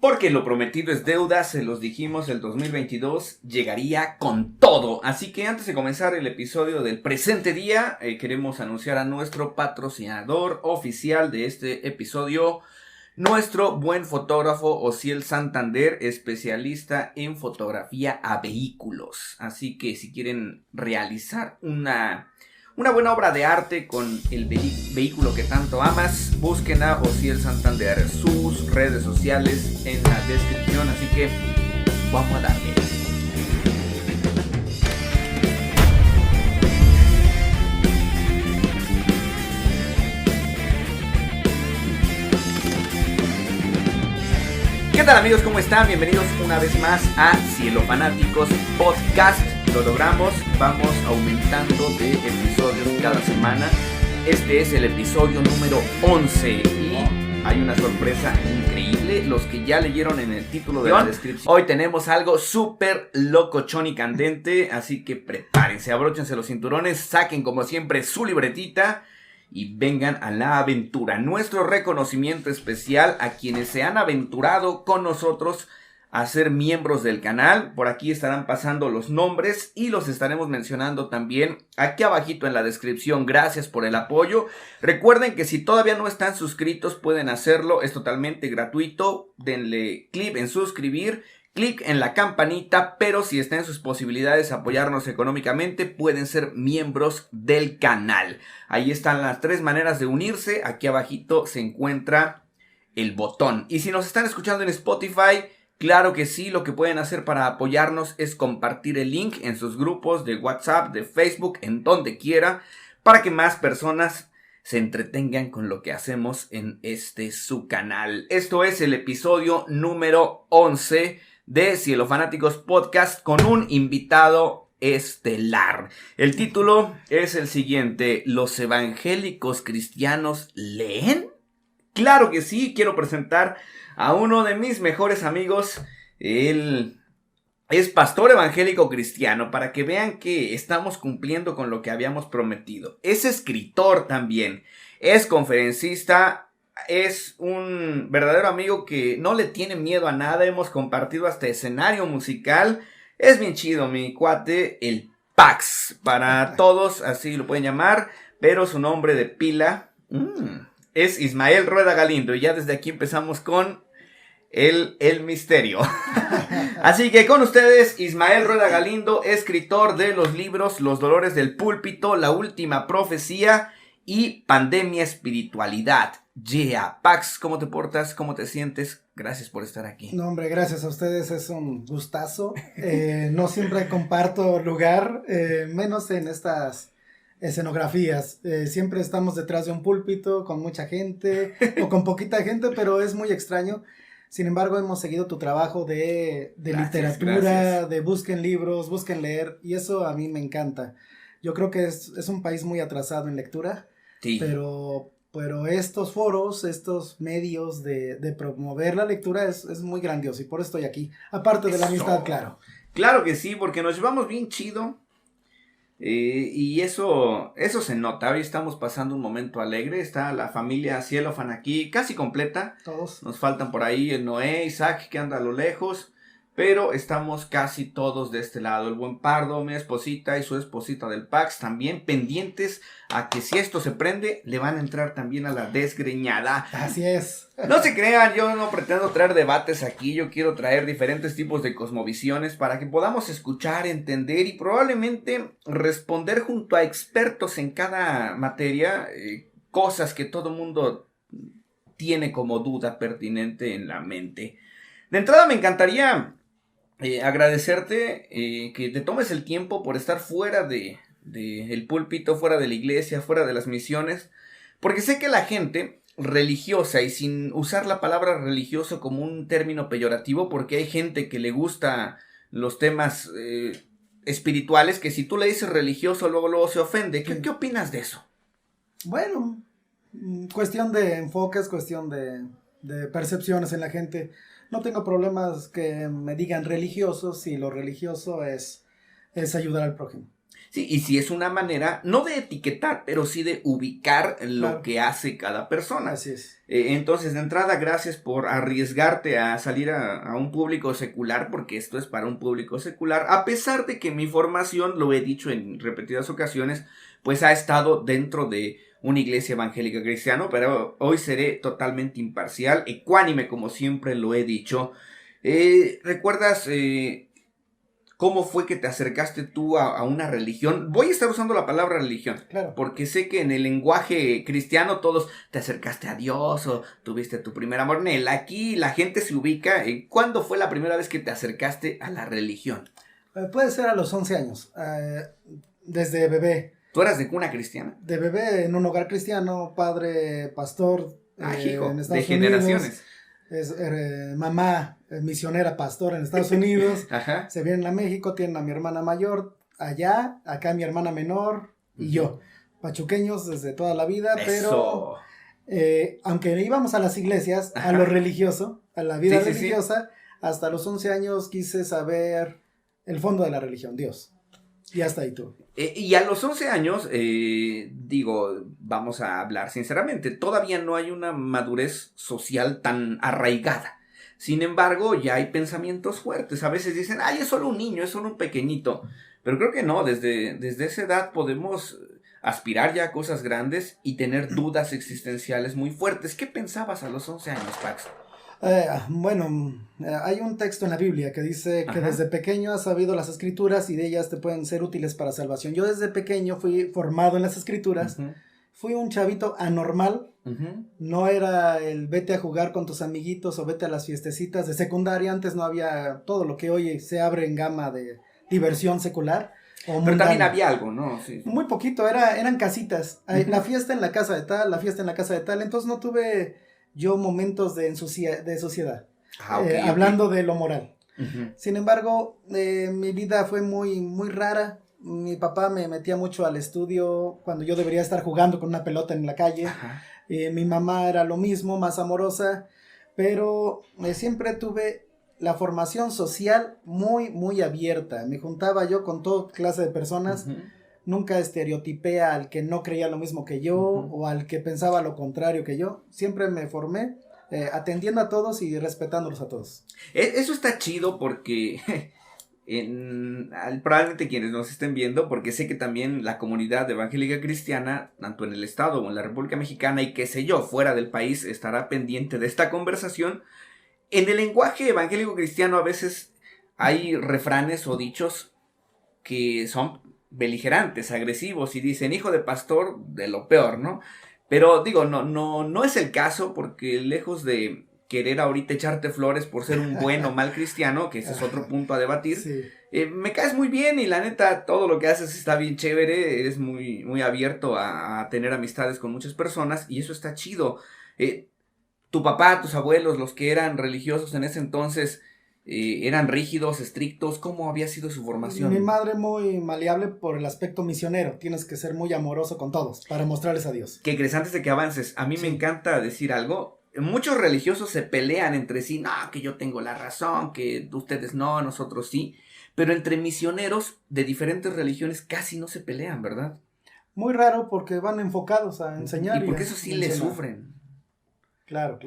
Porque lo prometido es deuda, se los dijimos, el 2022 llegaría con todo. Así que antes de comenzar el episodio del presente día, queremos anunciar a nuestro patrocinador oficial de este episodio, nuestro buen fotógrafo Osiel Santander, especialista en fotografía a vehículos. Así que si quieren realizar una buena obra de arte con el vehículo que tanto amas, busquen a Osiel Santander, sus redes sociales en la descripción, así que vamos a darle. ¿Qué tal amigos? ¿Cómo están? Bienvenidos una vez más a Cielo Fanáticos Podcast. Lo logramos, vamos aumentando de episodios cada semana. Este es el episodio número 11 y hay una sorpresa increíble. Los que ya leyeron en el título de la descripción, hoy tenemos algo súper locochón y candente, así que prepárense, abróchense los cinturones, saquen como siempre su libretita y vengan a la aventura. Nuestro reconocimiento especial a quienes se han aventurado con nosotros a ser miembros del canal. Por aquí estarán pasando los nombres y los estaremos mencionando también aquí abajito en la descripción. Gracias por el apoyo. Recuerden que si todavía no están suscritos pueden hacerlo, es totalmente gratuito. Denle clic en suscribir, clic en la campanita, pero si está en sus posibilidades apoyarnos económicamente, pueden ser miembros del canal. Ahí están las 3 maneras de unirse. Aquí abajito se encuentra el botón. Y si nos están escuchando en Spotify, claro que sí, lo que pueden hacer para apoyarnos es compartir el link en sus grupos de WhatsApp, de Facebook, en donde quiera, para que más personas se entretengan con lo que hacemos en su canal. Esto es el episodio número 11 de Cielo Fanáticos Podcast con un invitado estelar. El título es el siguiente: ¿los evangélicos cristianos leen? Claro que sí, quiero presentar a uno de mis mejores amigos. Él es pastor evangélico cristiano, para que vean que estamos cumpliendo con lo que habíamos prometido. Es escritor también, es conferencista, es un verdadero amigo que no le tiene miedo a nada. Hemos compartido hasta escenario musical. Es bien chido mi cuate, el Pax, para todos así lo pueden llamar, pero su nombre de pila es Ismael Rueda Galindo. Y ya desde aquí empezamos con el misterio. Así que con ustedes, Ismael Rueda Galindo, escritor de los libros Los Dolores del Púlpito, La Última Profecía y Pandemia Espiritualidad. Yeah. Pax, ¿cómo te portas? ¿Cómo te sientes? Gracias por estar aquí. No, hombre, gracias a ustedes, es un gustazo. No siempre comparto lugar, menos en estas escenografías. Siempre estamos detrás de un púlpito con mucha gente o con poquita gente, pero es muy extraño. Sin embargo, hemos seguido tu trabajo de literatura, gracias. De busquen libros, busquen leer, y eso a mí me encanta. Yo creo que es un país muy atrasado en lectura, sí. Pero estos foros, estos medios de promover la lectura es muy grandioso, y por eso estoy aquí, aparte de la amistad, claro. Claro que sí, porque nos llevamos bien chido. Y eso se nota. Hoy estamos pasando un momento alegre. Está la familia Cielofan aquí casi completa. Todos. Nos faltan por ahí el Noé, Isaac, que anda a lo lejos, pero estamos casi todos de este lado. El buen Pardo, mi esposita y su esposita del Pax también pendientes a que si esto se prende, le van a entrar también a la desgreñada. Así es. No se crean, yo no pretendo traer debates aquí. Yo quiero traer diferentes tipos de cosmovisiones para que podamos escuchar, entender y probablemente responder junto a expertos en cada materia, cosas que todo mundo tiene como duda pertinente en la mente. De entrada me encantaría agradecerte que te tomes el tiempo por estar fuera de el púlpito, fuera de la iglesia, fuera de las misiones, porque sé que la gente religiosa, y sin usar la palabra religioso como un término peyorativo, porque hay gente que le gusta los temas espirituales, que si tú le dices religioso luego se ofende. ¿Qué opinas de eso? Bueno, cuestión de enfoques, cuestión de percepciones en la gente. No tengo problemas que me digan religioso si lo religioso es ayudar al prójimo. Sí, y sí es una manera, no de etiquetar, pero sí de ubicar lo Claro. que hace cada persona. Así es. Entonces, de entrada, gracias por arriesgarte a salir a un público secular, porque esto es para un público secular, a pesar de que mi formación, lo he dicho en repetidas ocasiones, pues ha estado dentro de una iglesia evangélica cristiana, pero hoy seré totalmente imparcial, ecuánime, como siempre lo he dicho. ¿Recuerdas cómo fue que te acercaste tú a una religión? Voy a estar usando la palabra religión, Claro. porque sé que en el lenguaje cristiano todos te acercaste a Dios o tuviste tu primer amor. Nel, aquí la gente se ubica. ¿Cuándo fue la primera vez que te acercaste a la religión? Puede ser a los 11 años, desde bebé. ¿Tú eras de cuna cristiana? De bebé en un hogar cristiano, padre pastor Hijo, en de Estados generaciones. Unidos, mamá misionera pastora en Estados Unidos, Ajá. se vienen a México, tienen a mi hermana mayor allá, acá mi hermana menor y yo, pachuqueños desde toda la vida, Eso. pero aunque íbamos a las iglesias, Ajá. a lo religioso, a la vida Sí, sí, religiosa, hasta los 11 años quise saber el fondo de la religión, Dios. Y hasta ahí tú. Y a los 11 años, digo, vamos a hablar sinceramente, todavía no hay una madurez social tan arraigada. Sin embargo, ya hay pensamientos fuertes. A veces dicen, ay, es solo un niño, es solo un pequeñito. Pero creo que no, desde esa edad podemos aspirar ya a cosas grandes y tener dudas existenciales muy fuertes. ¿Qué pensabas a los 11 años, Pax? Hay un texto en la Biblia que dice que desde pequeño has sabido las escrituras y de ellas te pueden ser útiles para salvación. Yo desde pequeño fui formado en las escrituras, fui un chavito anormal, no era el vete a jugar con tus amiguitos o vete a las fiestecitas de secundaria, antes no había todo lo que hoy se abre en gama de diversión secular. Pero también había algo, ¿no? Sí. Muy poquito, eran casitas, la fiesta en la casa de tal, la fiesta en la casa de tal, entonces no tuve yo momentos de sociedad, hablando de lo moral. Sin embargo, mi vida fue muy, muy rara. Mi papá me metía mucho al estudio cuando yo debería estar jugando con una pelota en la calle. Mi mamá era lo mismo, más amorosa, pero siempre tuve la formación social muy, muy abierta. Me juntaba yo con toda clase de personas. Nunca estereotipé al que no creía lo mismo que yo o al que pensaba lo contrario que yo. Siempre me formé atendiendo a todos y respetándolos a todos. Eso está chido porque probablemente quienes nos estén viendo, porque sé que también la comunidad evangélica cristiana, tanto en el estado o en la República Mexicana y qué sé yo, fuera del país, estará pendiente de esta conversación. En el lenguaje evangélico cristiano a veces hay refranes o dichos que son beligerantes, agresivos y dicen hijo de pastor de lo peor, ¿no? Pero digo, no es el caso porque lejos de querer ahorita echarte flores por ser un buen o mal cristiano, que ese es otro punto a debatir, Sí. Me caes muy bien y la neta todo lo que haces está bien chévere, eres muy, muy abierto a tener amistades con muchas personas y eso está chido. Tu papá, tus abuelos, los que eran religiosos en ese entonces, ¿eran rígidos, estrictos? ¿Cómo había sido su formación? Mi madre muy maleable por el aspecto misionero. Tienes que ser muy amoroso con todos para mostrarles a Dios. ¿Qué crees? Antes de que avances, a mí me encanta decir algo. Muchos religiosos se pelean entre sí. No, que yo tengo la razón, que ustedes no, nosotros sí. Pero entre misioneros de diferentes religiones casi no se pelean, ¿verdad? Muy raro porque van enfocados a enseñar. Y porque eso sí le sufren. Claro.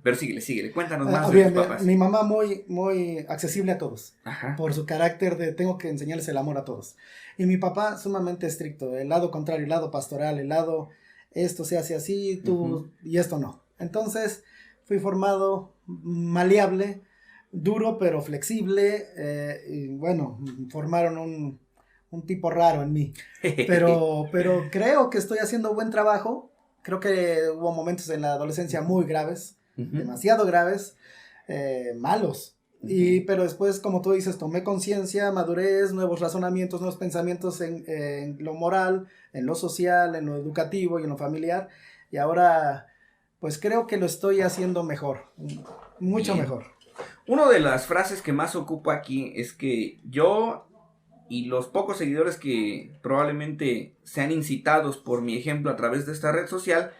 Pero síguele, cuéntanos más de bien, tus papás. Mi mamá muy, muy accesible a todos. Ajá. Por su carácter de tengo que enseñarles el amor a todos. Y mi papá sumamente estricto, el lado contrario, el lado pastoral, el lado esto se hace así, tú y esto no. Entonces fui formado maleable, duro pero flexible, y bueno, formaron un tipo raro en mí. Pero creo que estoy haciendo buen trabajo. Creo que hubo momentos en la adolescencia muy graves, demasiado graves, malos. Pero después, como tú dices, tomé conciencia, madurez, nuevos razonamientos, nuevos pensamientos en lo moral, en lo social, en lo educativo y en lo familiar. Y ahora, pues creo que lo estoy haciendo mejor, mucho mejor. Una de las frases que más ocupo aquí es que yo y los pocos seguidores que probablemente sean incitados por mi ejemplo a través de esta red social,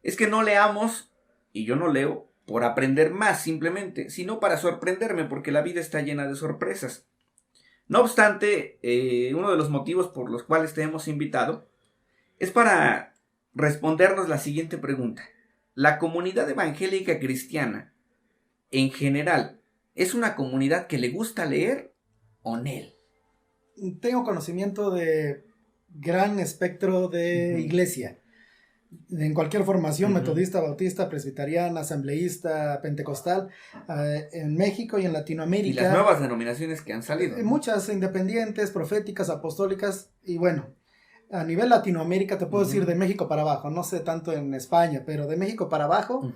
es que no leamos, y yo no leo, por aprender más simplemente, sino para sorprenderme, porque la vida está llena de sorpresas. No obstante, uno de los motivos por los cuales te hemos invitado es para respondernos la siguiente pregunta. ¿La comunidad evangélica cristiana, en general, es una comunidad que le gusta leer o no? Tengo conocimiento de gran espectro de iglesia. En cualquier formación, metodista, bautista, presbiteriana, asambleísta, pentecostal, en México y en Latinoamérica. Y las nuevas denominaciones que han salido. Muchas independientes, proféticas, apostólicas, y bueno, a nivel Latinoamérica te puedo decir de México para abajo, no sé tanto en España, pero de México para abajo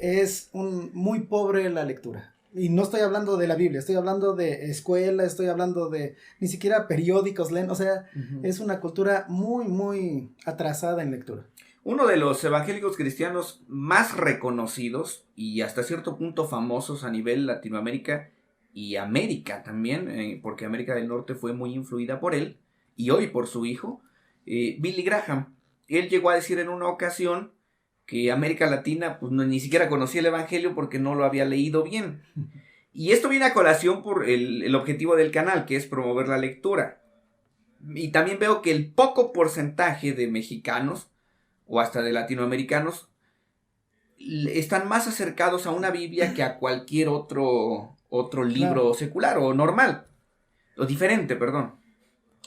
es muy pobre la lectura. Y no estoy hablando de la Biblia, estoy hablando de escuela, estoy hablando de ni siquiera periódicos leen, o sea, es una cultura muy, muy atrasada en lectura. Uno de los evangélicos cristianos más reconocidos y hasta cierto punto famosos a nivel Latinoamérica y América también, porque América del Norte fue muy influida por él y hoy por su hijo, Billy Graham. Él llegó a decir en una ocasión que América Latina pues ni siquiera conocía el evangelio porque no lo había leído bien. Y esto viene a colación por el objetivo del canal, que es promover la lectura. Y también veo que el poco porcentaje de mexicanos o hasta de latinoamericanos están más acercados a una Biblia que a cualquier otro libro secular o normal, o diferente, perdón.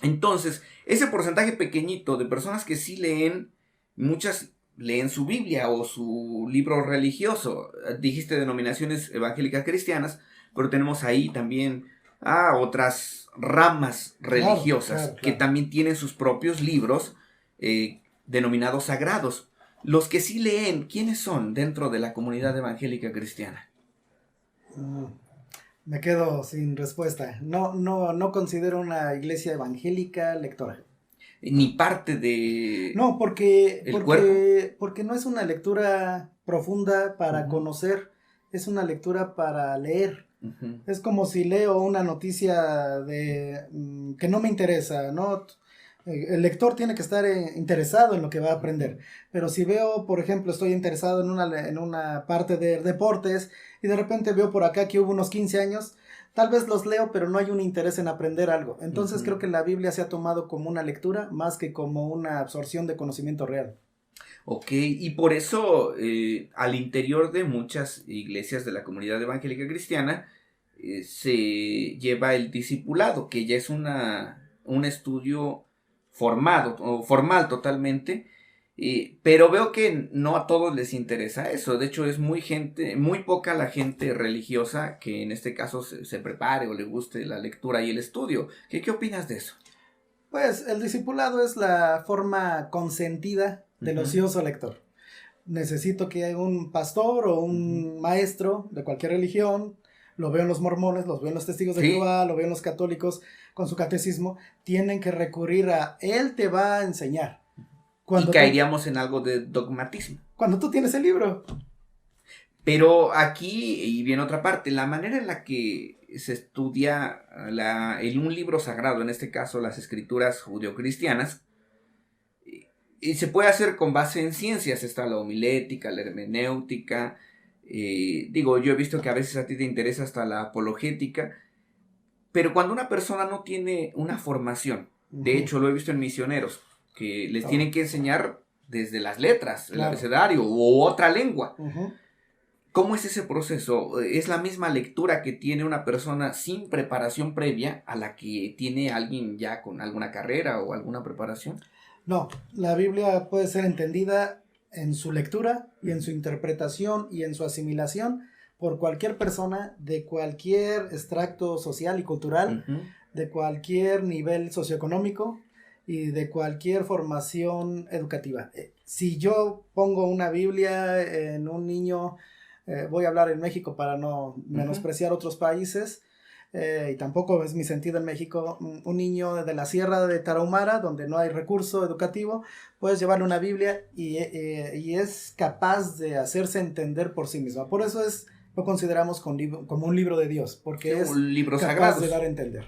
Entonces, ese porcentaje pequeñito de personas que sí leen, muchas leen su Biblia o su libro religioso. Dijiste denominaciones evangélicas cristianas, pero tenemos ahí también otras ramas religiosas que también tienen sus propios libros denominados sagrados. Los que sí leen, ¿quiénes son dentro de la comunidad evangélica cristiana? Me quedo sin respuesta. No considero una iglesia evangélica lectora. Ni parte de... No, porque no es una lectura profunda para conocer, es una lectura para leer. Es como si leo una noticia que no me interesa, ¿no? El lector tiene que estar interesado en lo que va a aprender. Pero si veo, por ejemplo, estoy interesado en una parte de deportes y de repente veo por acá que hubo unos 15 años, tal vez los leo, pero no hay un interés en aprender algo. Entonces creo que la Biblia se ha tomado como una lectura más que como una absorción de conocimiento real. Ok, y por eso al interior de muchas iglesias de la comunidad evangélica cristiana se lleva el discipulado, que ya es un estudio formal totalmente, pero veo que no a todos les interesa eso. De hecho es muy poca la gente religiosa que en este caso se prepare o le guste la lectura y el estudio. ¿Qué opinas de eso? Pues el discipulado es la forma consentida del ocioso lector. Necesito que un pastor o un maestro de cualquier religión, lo veo en los mormones, los veo en los testigos de Jehová, lo veo en los católicos con su catecismo, tienen que recurrir a él te va a enseñar. Y caeríamos en algo de dogmatismo. Cuando tú tienes el libro. Pero aquí, y bien otra parte, la manera en la que se estudia en un libro sagrado, en este caso las escrituras judeocristianas, y se puede hacer con base en ciencias. Está la homilética, la hermenéutica, yo he visto que a veces a ti te interesa hasta la apologética, pero cuando una persona no tiene una formación, de hecho lo he visto en misioneros, que les tienen que enseñar desde las letras, el abecedario u otra lengua. ¿Cómo es ese proceso? ¿Es la misma lectura que tiene una persona sin preparación previa a la que tiene alguien ya con alguna carrera o alguna preparación? No, la Biblia puede ser entendida en su lectura y en su interpretación y en su asimilación por cualquier persona de cualquier extracto social y cultural, de cualquier nivel socioeconómico y de cualquier formación educativa. Si yo pongo una Biblia en un niño, voy a hablar en México para no menospreciar otros países, y tampoco es mi sentido en México, un niño de la sierra de Tarahumara, donde no hay recurso educativo, puedes llevarle una Biblia y es capaz de hacerse entender por sí misma. Por eso lo consideramos como un libro de Dios, porque es un libro capaz sagrado de dar a entender.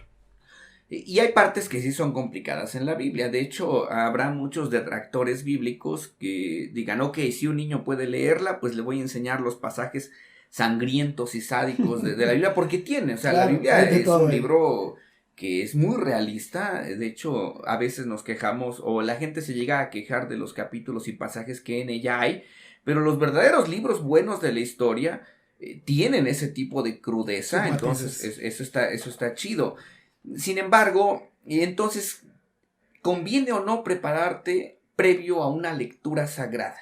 Y hay partes que sí son complicadas en la Biblia. De hecho, habrá muchos detractores bíblicos que digan, ok, si un niño puede leerla, pues le voy a enseñar los pasajes sangrientos y sádicos de la Biblia, porque tiene, o sea, la Biblia es un libro que es muy realista. De hecho, a veces nos quejamos o la gente se llega a quejar de los capítulos y pasajes que en ella hay, pero los verdaderos libros buenos de la historia tienen ese tipo de crudeza, entonces eso está chido. Sin embargo, entonces, ¿conviene o no prepararte previo a una lectura sagrada?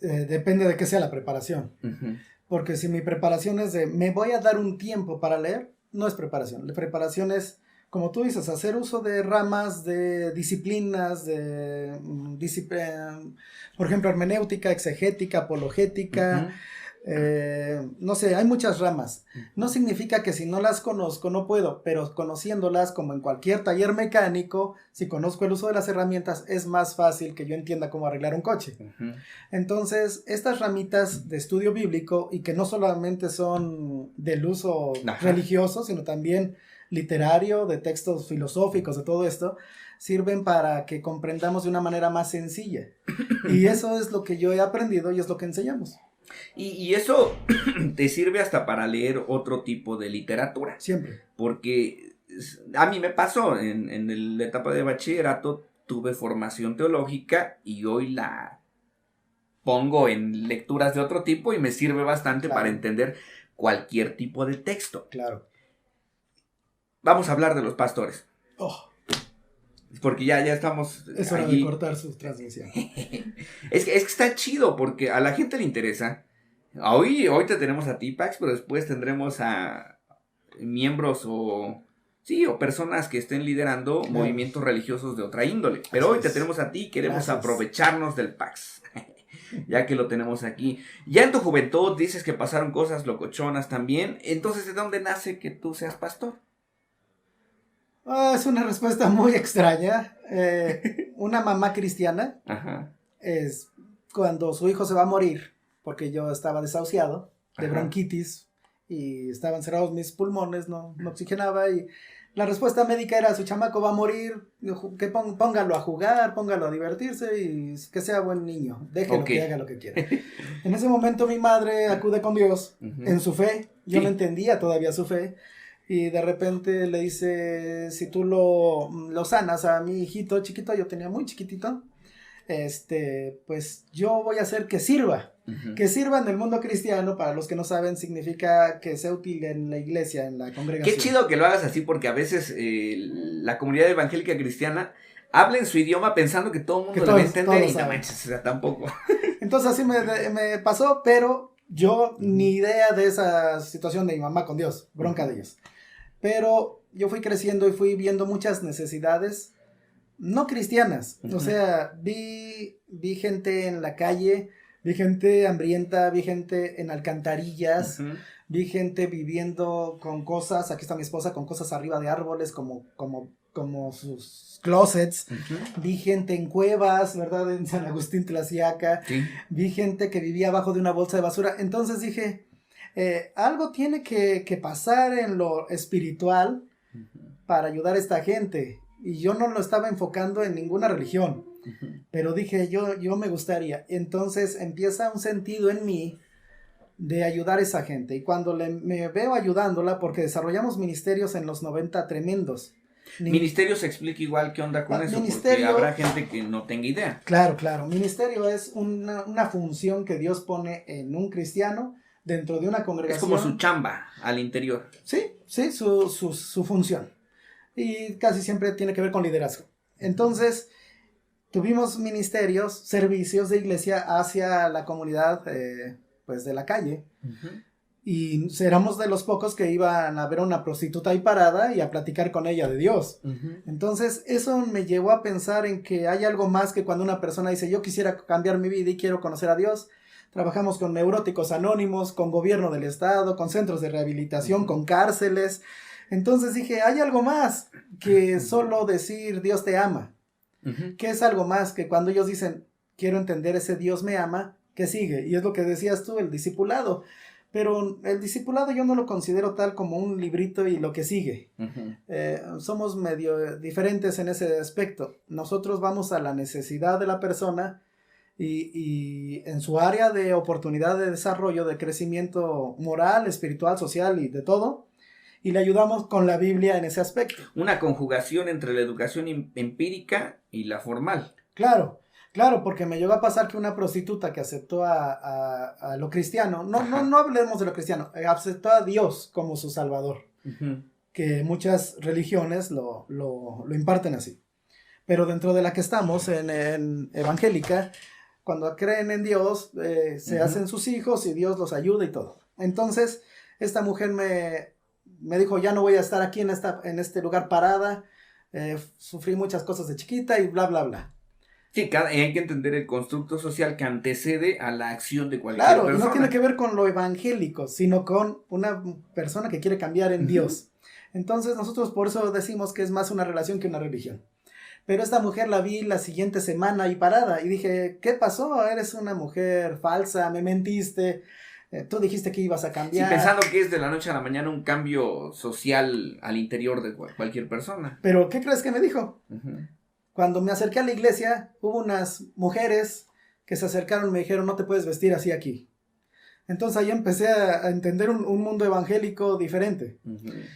Depende de qué sea la preparación. Uh-huh. Porque si mi preparación es de me voy a dar un tiempo para leer, no es preparación. La preparación es, como tú dices, hacer uso de ramas, de disciplinas, por ejemplo, hermenéutica, exegética, apologética. Uh-huh. No sé, hay muchas ramas. No significa que si no las conozco no puedo, pero conociéndolas, como en cualquier taller mecánico, si conozco el uso de las herramientas, es más fácil que yo entienda cómo arreglar un coche. Uh-huh. Entonces, estas ramitas de estudio bíblico, y que no solamente son del uso religioso, sino también literario, de textos filosóficos, de todo esto, sirven para que comprendamos de una manera más sencilla. Y eso es lo que yo he aprendido y es lo que enseñamos. Y eso te sirve hasta para leer otro tipo de literatura. Siempre. Porque a mí me pasó, en la etapa de bachillerato tuve formación teológica y hoy la pongo en lecturas de otro tipo y me sirve bastante para entender cualquier tipo de texto. Claro. Vamos a hablar de los pastores. Oh. Porque ya estamos. Es hora de cortar su transmisión. es que está chido porque a la gente le interesa. Hoy te tenemos a ti, Pax, pero después tendremos a miembros o personas que estén liderando movimientos religiosos de otra índole. Pero hoy te tenemos a ti y queremos aprovecharnos del Pax. Ya que lo tenemos aquí. Ya en tu juventud dices que pasaron cosas locochonas también. Entonces, ¿de dónde nace que tú seas pastor? Es una respuesta muy extraña. Una mamá cristiana. Ajá. Es cuando su hijo se va a morir, porque yo estaba desahuciado de bronquitis y estaban cerrados mis pulmones, no oxigenaba, y la respuesta médica era: su chamaco va a morir, que póngalo a jugar, póngalo a divertirse y que sea buen niño, déjelo que haga lo que quiera. En ese momento mi madre acude con Dios en su fe, yo no entendía todavía su fe. Y de repente le dice: si tú lo sanas a mi hijito chiquito, yo tenía muy chiquitito, pues yo voy a hacer que sirva. Uh-huh. Que sirva en el mundo cristiano, para los que no saben, significa que sea útil en la iglesia, en la congregación. Qué chido que lo hagas así, porque a veces la comunidad evangélica cristiana habla en su idioma pensando que todo el mundo lo va a entender y no manches, o sea, tampoco. Entonces así me pasó, pero yo ni idea de esa situación de mi mamá con Dios, bronca de ellos. Pero yo fui creciendo y fui viendo muchas necesidades no cristianas. Uh-huh. O sea, vi gente en la calle, vi gente hambrienta, vi gente en alcantarillas, uh-huh. Vi gente viviendo con cosas, aquí está mi esposa, con cosas arriba de árboles como sus closets. Uh-huh. Vi gente en cuevas, ¿verdad? En San Agustín Tlaxiaca. Sí. Vi gente que vivía abajo de una bolsa de basura. Entonces dije, algo tiene que pasar en lo espiritual para ayudar a esta gente. Y yo no lo estaba enfocando en ninguna religión. Pero dije, yo me gustaría. Entonces empieza un sentido en mí de ayudar a esa gente. Y cuando me veo ayudándola, porque desarrollamos ministerios en los 90 tremendos. Ministerio se explica igual qué onda con eso, porque habrá gente que no tenga idea. Claro. Ministerio es una función que Dios pone en un cristiano dentro de una congregación. Es como su chamba al interior. Sí, su función. Y casi siempre tiene que ver con liderazgo. Entonces, tuvimos ministerios, servicios de iglesia hacia la comunidad, pues de la calle. Uh-huh. Y éramos de los pocos que iban a ver a una prostituta ahí parada y a platicar con ella de Dios. Uh-huh. Entonces, eso me llevó a pensar en que hay algo más que cuando una persona dice: yo quisiera cambiar mi vida y quiero conocer a Dios. Trabajamos con neuróticos anónimos, con gobierno del estado, con centros de rehabilitación, uh-huh. con cárceles. Entonces dije, hay algo más que solo decir Dios te ama. Uh-huh. Que es algo más que cuando ellos dicen, quiero entender ese Dios me ama, ¿qué sigue? Y es lo que decías tú, el discipulado. Pero el discipulado yo no lo considero tal como un librito y lo que sigue. Uh-huh. Somos medio diferentes en ese aspecto. Nosotros vamos a la necesidad de la persona y en su área de oportunidad de desarrollo, de crecimiento moral, espiritual, social y de todo. y le ayudamos con la Biblia en ese aspecto. Una conjugación entre la educación empírica y la formal. Claro, porque me llegó a pasar que una prostituta que aceptó a lo cristiano, no hablemos de lo cristiano, aceptó a Dios como su salvador, que muchas religiones lo imparten así. Pero dentro de la que estamos, en evangélica, cuando creen en Dios, se hacen sus hijos y Dios los ayuda y todo. Entonces, esta mujer me dijo, ya no voy a estar aquí en este lugar parada, sufrí muchas cosas de chiquita y bla, bla, bla. Sí, hay que entender el constructo social que antecede a la acción de cualquier persona. Claro, no tiene que ver con lo evangélico, sino con una persona que quiere cambiar en Dios. Entonces, nosotros por eso decimos que es más una relación que una religión. Pero esta mujer la vi la siguiente semana ahí parada y dije, ¿qué pasó? Eres una mujer falsa, me mentiste, tú dijiste que ibas a cambiar. Sí, pensando que es de la noche a la mañana un cambio social al interior de cualquier persona. Pero, ¿qué crees que me dijo? Cuando me acerqué a la iglesia, hubo unas mujeres que se acercaron y me dijeron, no te puedes vestir así aquí. Entonces ahí empecé a entender un mundo evangélico diferente.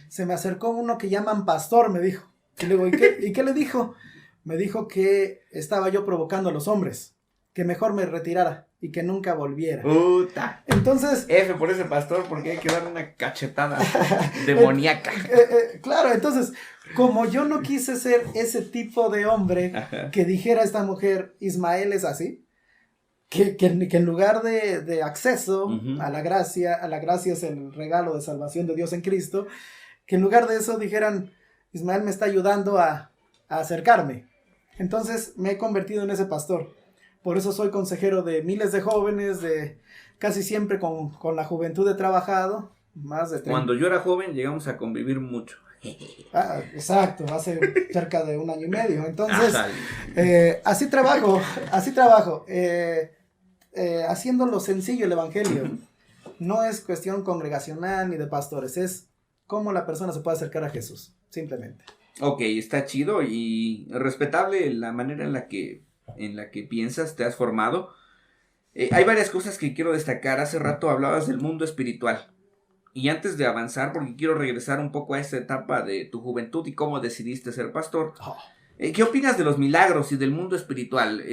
Se me acercó uno que llaman pastor, me dijo. Y le digo, ¿y qué le dijo? Me dijo que estaba yo provocando a los hombres, que mejor me retirara y que nunca volviera. ¡Puta! Entonces... F por ese pastor, porque hay que darle una cachetada demoníaca. Claro, entonces, como yo no quise ser ese tipo de hombre que dijera a esta mujer, Ismael es así, que en lugar de acceso a la gracia es el regalo de salvación de Dios en Cristo, que en lugar de eso dijeran, Ismael me está ayudando a acercarme. Entonces me he convertido en ese pastor. Por eso soy consejero de miles de jóvenes, de casi siempre con la juventud he trabajado. Más de 30. Cuando yo era joven llegamos a convivir mucho. Exacto, hace cerca de 1 año y medio. Entonces, así trabajo, haciéndolo sencillo el evangelio. No es cuestión congregacional ni de pastores, es cómo la persona se puede acercar a Jesús, simplemente. Ok, está chido y respetable la manera en la que piensas, te has formado. Hay varias cosas que quiero destacar. Hace rato hablabas del mundo espiritual. Y antes de avanzar, porque quiero regresar un poco a esta etapa de tu juventud y cómo decidiste ser pastor. ¿Qué opinas de los milagros y del mundo espiritual?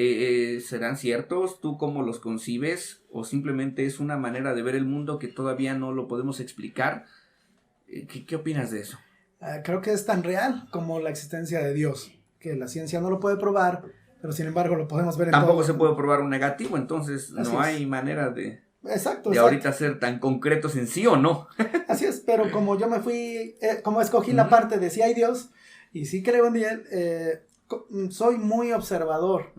¿Serán ciertos? ¿Tú cómo los concibes? ¿O simplemente es una manera de ver el mundo que todavía no lo podemos explicar? ¿Qué opinas de eso? Creo que es tan real como la existencia de Dios, que la ciencia no lo puede probar, pero sin embargo lo podemos ver en Tampoco todo. se puede probar un negativo, entonces no hay manera de ahorita ser tan concretos en sí o no. Así es, pero como yo me fui, como escogí la parte de si hay Dios, y sí creo en él, soy muy observador.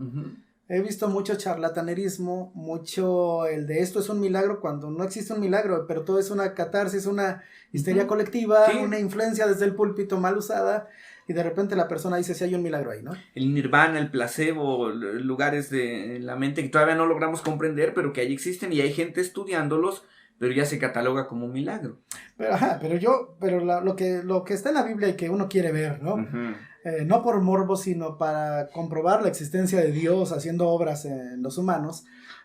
He visto mucho charlatanerismo, mucho el de esto es un milagro cuando no existe un milagro, pero todo es una catarsis, una histeria colectiva, una influencia desde el púlpito mal usada, y de repente la persona dice si hay un milagro ahí, ¿no? El nirvana, el placebo, lugares de la mente que todavía no logramos comprender, pero que ahí existen y hay gente estudiándolos, pero ya se cataloga como un milagro. Pero lo que está en la Biblia y que uno quiere ver, ¿no? No por morbo, sino para comprobar la existencia de Dios haciendo obras en los humanos,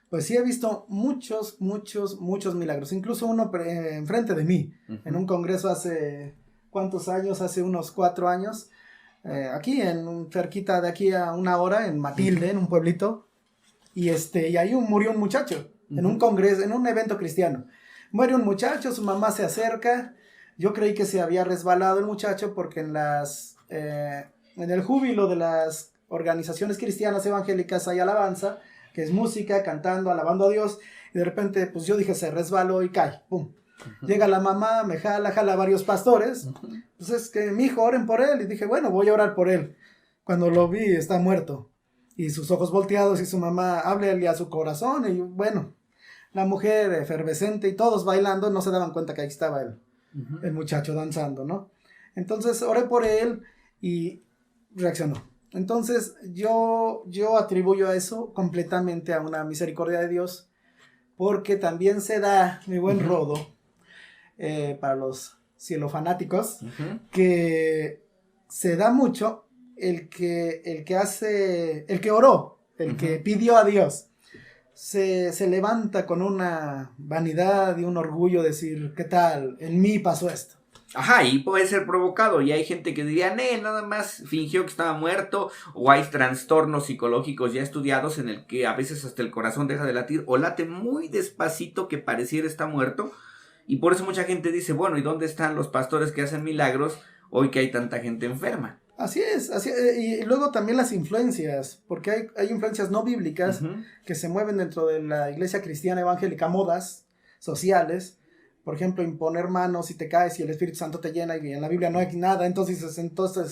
pues sí he visto muchos milagros, incluso uno enfrente de mí, en un congreso hace, ¿cuántos años? Hace unos 4 años, aquí cerquita de aquí a 1 hora, en Matilde, en un pueblito, y ahí murió un muchacho, en un congreso, en un evento cristiano. Muere un muchacho, su mamá se acerca, yo creí que se había resbalado el muchacho porque en el júbilo de las organizaciones cristianas evangélicas hay alabanza, que es música, cantando, alabando a Dios, y de repente, pues yo dije, se resbaló y cae, pum. Llega la mamá, me jala a varios pastores, pues es que mi hijo, oren por él, y dije, bueno, voy a orar por él. Cuando lo vi, está muerto, y sus ojos volteados, y su mamá, háblele a su corazón, y bueno, la mujer efervescente, y todos bailando, no se daban cuenta que ahí estaba el muchacho danzando, ¿no? Entonces, oré por él, y reaccionó. Entonces yo atribuyo a eso completamente a una misericordia de Dios, porque también se da, mi buen Rodo, para los cielofanáticos, que se da mucho el que oró, el que pidió a Dios, se levanta con una vanidad y un orgullo, decir, ¿qué tal? En mí pasó esto. Ajá, y puede ser provocado, y hay gente que diría, nada más fingió que estaba muerto, o hay trastornos psicológicos ya estudiados en el que a veces hasta el corazón deja de latir, o late muy despacito que pareciera está muerto, y por eso mucha gente dice, bueno, ¿y dónde están los pastores que hacen milagros hoy que hay tanta gente enferma? Así es, y luego también las influencias, porque hay influencias no bíblicas que se mueven dentro de la iglesia cristiana evangélica, modas sociales. Por ejemplo, imponer manos y te caes y el Espíritu Santo te llena y en la Biblia no hay nada, entonces...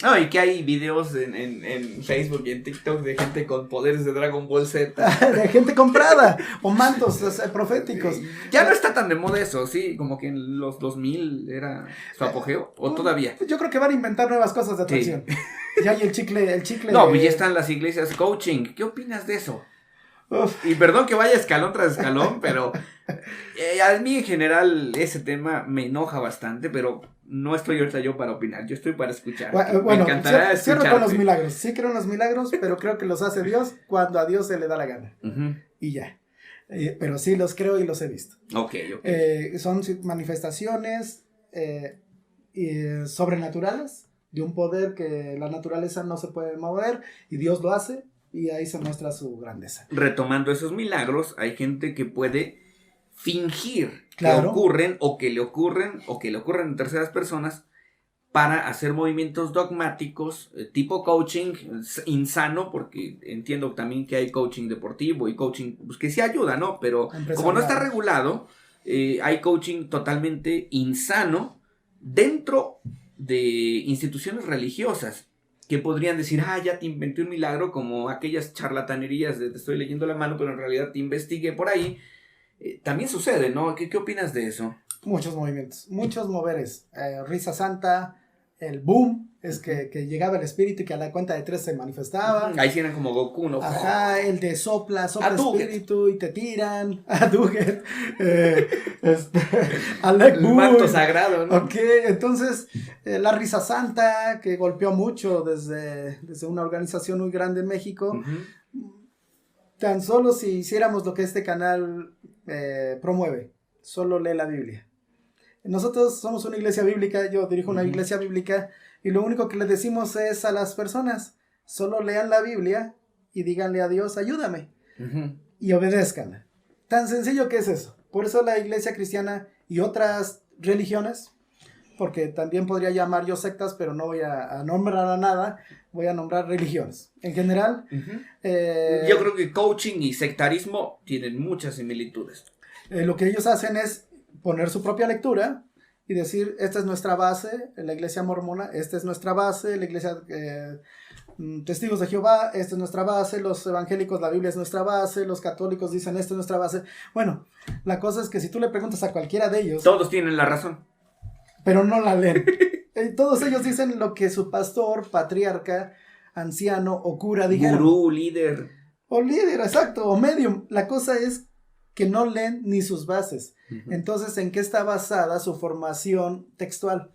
No, y que hay videos en Facebook y en TikTok de gente con poderes de Dragon Ball Z. De gente comprada, o mantos proféticos. Ya no está tan de moda eso, sí, como que en los 2000 era su apogeo, o todavía. Yo creo que van a inventar nuevas cosas de atracción. Sí. Ya hay el chicle No, ya están las iglesias coaching, ¿qué opinas de eso? Uf. Y perdón que vaya escalón tras escalón, pero a mí en general ese tema me enoja bastante, pero no estoy ahorita yo para opinar, yo estoy para escuchar. Bueno, me encantará escucharte. Cierro con los milagros, sí creo en los milagros, pero creo que los hace Dios cuando a Dios se le da la gana. Y ya. Pero sí los creo y los he visto. Son manifestaciones sobrenaturales de un poder que la naturaleza no se puede mover y Dios lo hace. Y ahí se muestra su grandeza. Retomando esos milagros, hay gente que puede fingir que ocurren o que le ocurren en terceras personas para hacer movimientos dogmáticos, tipo coaching insano, porque entiendo también que hay coaching deportivo y coaching pues, que sí ayuda, ¿no? Pero como no está regulado, hay coaching totalmente insano dentro de instituciones religiosas. Que podrían decir, ya te inventé un milagro, como aquellas charlatanerías de te estoy leyendo la mano, pero en realidad te investigué por ahí. También sucede, ¿no? ¿Qué opinas de eso? Muchos movimientos, muchos moveres. Risa Santa, el boom, es que llegaba el espíritu y que a la cuenta de 3 se manifestaba. Ahí sí eran como Goku, ¿no? Ajá, el de sopla espíritu y te tiran. A Duget. Alec Boom. El manto sagrado, ¿no? Ok, entonces la Risa Santa, que golpeó mucho desde una organización muy grande en México. Tan solo si hiciéramos lo que este canal promueve, solo lee la Biblia. Nosotros somos una iglesia bíblica, yo dirijo una iglesia bíblica y lo único que le decimos es a las personas, solo lean la Biblia y díganle a Dios, ayúdame, y obedézcanla. Tan sencillo que es eso. Por eso la iglesia cristiana y otras religiones, porque también podría llamar yo sectas, pero no voy a nombrar a nada, voy a nombrar religiones. En general... yo creo que coaching y sectarismo tienen muchas similitudes. Lo que ellos hacen es poner su propia lectura y decir, esta es nuestra base, la iglesia mormona, esta es nuestra base, la iglesia Testigos de Jehová, esta es nuestra base, los evangélicos, la Biblia es nuestra base, los católicos dicen, esta es nuestra base. Bueno, la cosa es que si tú le preguntas a cualquiera de ellos... Todos tienen la razón. Pero no la leen. Todos ellos dicen lo que su pastor, patriarca, anciano o cura dijeron. Gurú, líder. O líder, exacto, o medium. La cosa es que no leen ni sus bases. Entonces, ¿en qué está basada su formación textual?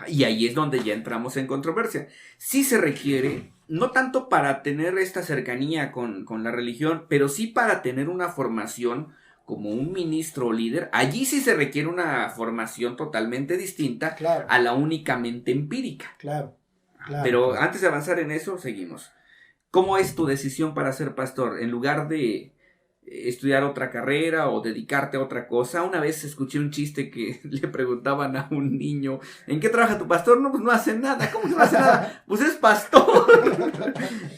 Y ahí es donde ya entramos en controversia. Sí se requiere, no tanto para tener esta cercanía con la religión, pero sí para tener una formación como un ministro o líder. Allí sí se requiere una formación totalmente distinta a la únicamente empírica. Claro. Pero antes de avanzar en eso, seguimos. ¿Cómo es tu decisión para ser pastor? En lugar de estudiar otra carrera o dedicarte a otra cosa. Una vez escuché un chiste que le preguntaban a un niño, ¿en qué trabaja tu pastor? No, pues no hace nada. ¿Cómo que no hace nada? Pues es pastor.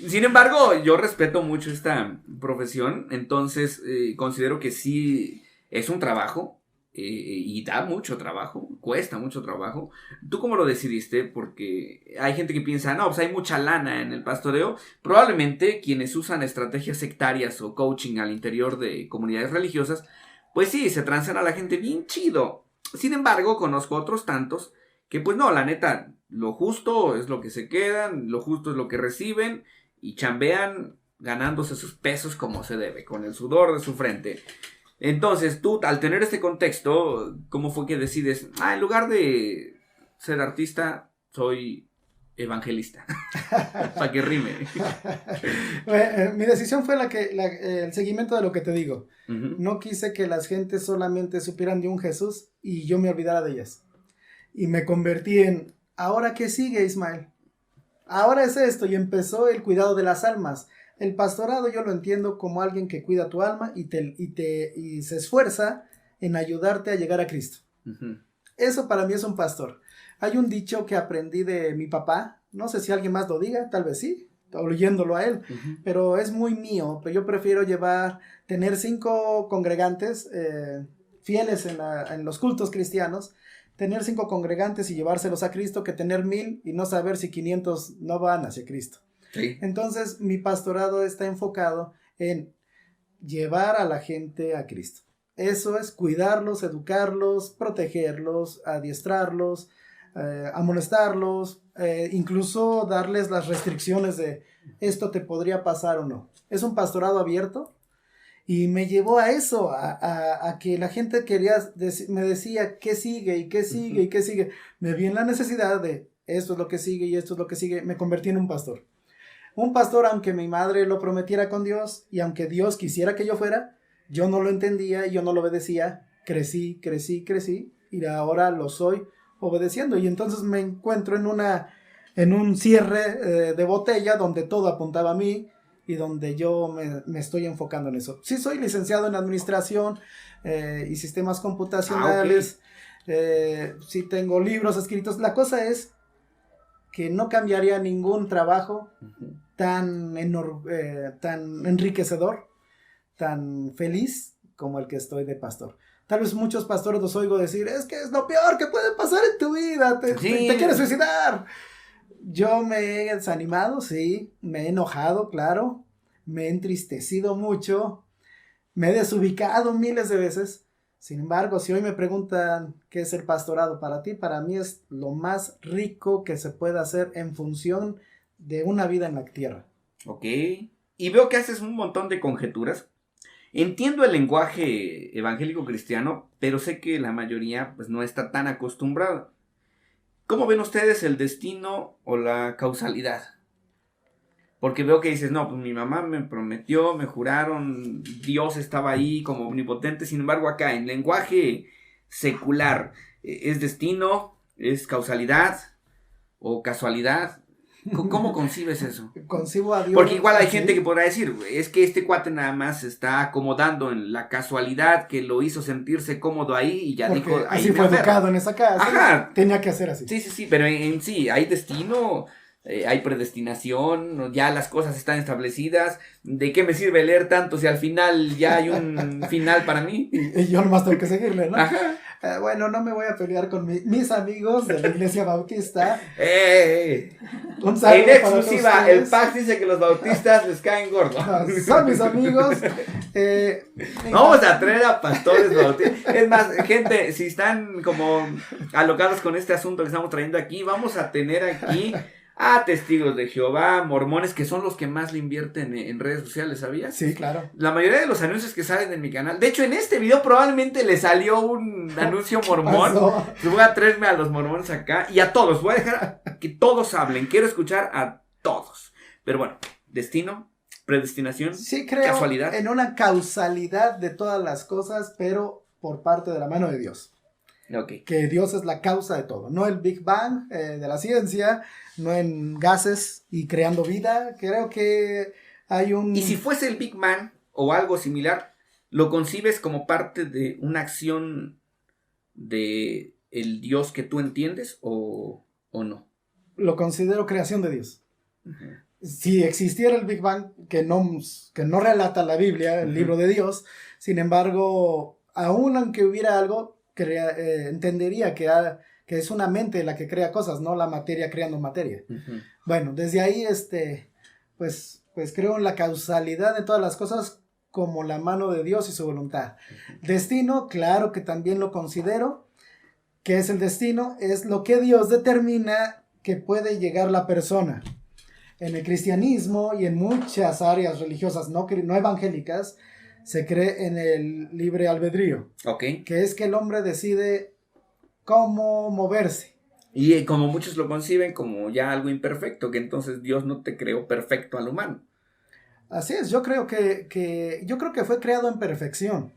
Sin embargo, yo respeto mucho esta profesión, entonces considero que sí es un trabajo y da mucho trabajo, cuesta mucho trabajo. ¿Tú cómo lo decidiste? Porque hay gente que piensa, no, pues hay mucha lana en el pastoreo. Probablemente quienes usan estrategias sectarias o coaching al interior de comunidades religiosas, pues sí, se transan a la gente bien chido. Sin embargo, conozco otros tantos que pues no, la neta, lo justo es lo que se quedan, lo justo es lo que reciben y chambean ganándose sus pesos como se debe, con el sudor de su frente. Entonces, tú, al tener este contexto, ¿cómo fue que decides? En lugar de ser artista, soy evangelista. Para que rime. Mi decisión fue el seguimiento de lo que te digo. No quise que las gentes solamente supieran de un Jesús y yo me olvidara de ellas. y me convertí en, ¿ahora qué sigue, Ismael? Ahora es esto, y empezó el cuidado de las almas. El pastorado yo lo entiendo como alguien que cuida tu alma y se esfuerza en ayudarte a llegar a Cristo. Uh-huh. Eso para mí es un pastor. Hay un dicho que aprendí de mi papá, no sé si alguien más lo diga, tal vez sí, oyéndolo a él, pero es muy mío. Pero yo prefiero tener 5 congregantes fieles en los cultos cristianos, tener 5 congregantes y llevárselos a Cristo, que tener 1000 y no saber si 500 no van hacia Cristo. Sí. Entonces mi pastorado está enfocado en llevar a la gente a Cristo. Eso es cuidarlos, educarlos, protegerlos, adiestrarlos, amonestarlos, incluso darles las restricciones de esto te podría pasar o no. Es un pastorado abierto y me llevó a eso, a que la gente me decía qué sigue y qué sigue y qué sigue. Me vi en la necesidad de esto es lo que sigue y esto es lo que sigue. Me convertí en un pastor. Un pastor, aunque mi madre lo prometiera con Dios y aunque Dios quisiera que yo fuera, yo no lo entendía y yo no lo obedecía. Crecí y ahora lo soy obedeciendo. Y entonces me encuentro en un cierre de botella donde todo apuntaba a mí y donde yo me estoy enfocando en eso. Sí, soy licenciado en administración y sistemas computacionales. Sí tengo libros escritos. La cosa es que no cambiaría ningún trabajo tan enriquecedor, tan feliz como el que estoy de pastor. Tal vez muchos pastores los oigo decir, es que es lo peor que puede pasar en tu vida, te quieres suicidar. Yo me he desanimado, sí, me he enojado, claro, me he entristecido mucho, me he desubicado miles de veces. Sin embargo, si hoy me preguntan qué es el pastorado para ti, para mí es lo más rico que se puede hacer en función de una vida en la tierra. Ok. Y veo que haces un montón de conjeturas. Entiendo el lenguaje evangélico cristiano, pero sé que la mayoría pues no está tan acostumbrada. ¿Cómo ven ustedes el destino o la causalidad? Porque veo que dices, no, pues mi mamá me prometió, me juraron, Dios estaba ahí como omnipotente. Sin embargo, acá en lenguaje secular, ¿es destino, es causalidad o casualidad? ¿Cómo concibes eso? Concibo a Dios. Porque igual hay gente que podrá decir, es que este cuate nada más se está acomodando en la casualidad que lo hizo sentirse cómodo ahí y ya porque dijo... Ahí así fue educado en esa casa. Ajá. Tenía que hacer así. Sí, pero en sí hay destino... hay predestinación, ya las cosas están establecidas. ¿De qué me sirve leer tanto si al final ya hay un final para mí? Y yo nomás tengo que seguirle, ¿no? Ajá. Bueno, no me voy a pelear con mis amigos de la Iglesia Bautista. Un saludo en exclusiva, el PAC dice que los bautistas les caen gordos. No, son mis amigos. Vamos a traer a pastores bautistas. Es más, gente, si están como alocados con este asunto que estamos trayendo aquí, vamos a tener aquí a testigos de Jehová, mormones, que son los que más le invierten en redes sociales, ¿sabías? Sí, claro. La mayoría de los anuncios que salen en mi canal, de hecho en este video probablemente le salió un anuncio mormón. Voy a traerme a los mormones acá y a todos, voy a dejar que todos hablen, quiero escuchar a todos. Pero bueno, destino, predestinación, sí, creo casualidad. En una causalidad de todas las cosas, pero por parte de la mano de Dios. Okay. Que Dios es la causa de todo, no el Big Bang de la ciencia, no en gases y creando vida. Creo que hay un... Y si fuese el Big Bang o algo similar, ¿lo concibes como parte de una acción de el Dios que tú entiendes o no? Lo considero creación de Dios. Uh-huh. Si existiera el Big Bang, que no relata la Biblia, el libro de Dios, sin embargo, aún aunque hubiera algo, entendería que es una mente la que crea cosas, no la materia creando materia. Uh-huh. Bueno, desde ahí, pues creo en la causalidad de todas las cosas como la mano de Dios y su voluntad. Uh-huh. Destino, claro que también lo considero. ¿Qué es el destino? Es lo que Dios determina que puede llegar la persona. En el cristianismo y en muchas áreas religiosas no evangélicas, se cree en el libre albedrío. Okay. Que es que el hombre decide cómo moverse. Y como muchos lo conciben como ya algo imperfecto, que entonces Dios no te creó perfecto al humano. Así es, yo creo que fue creado en perfección,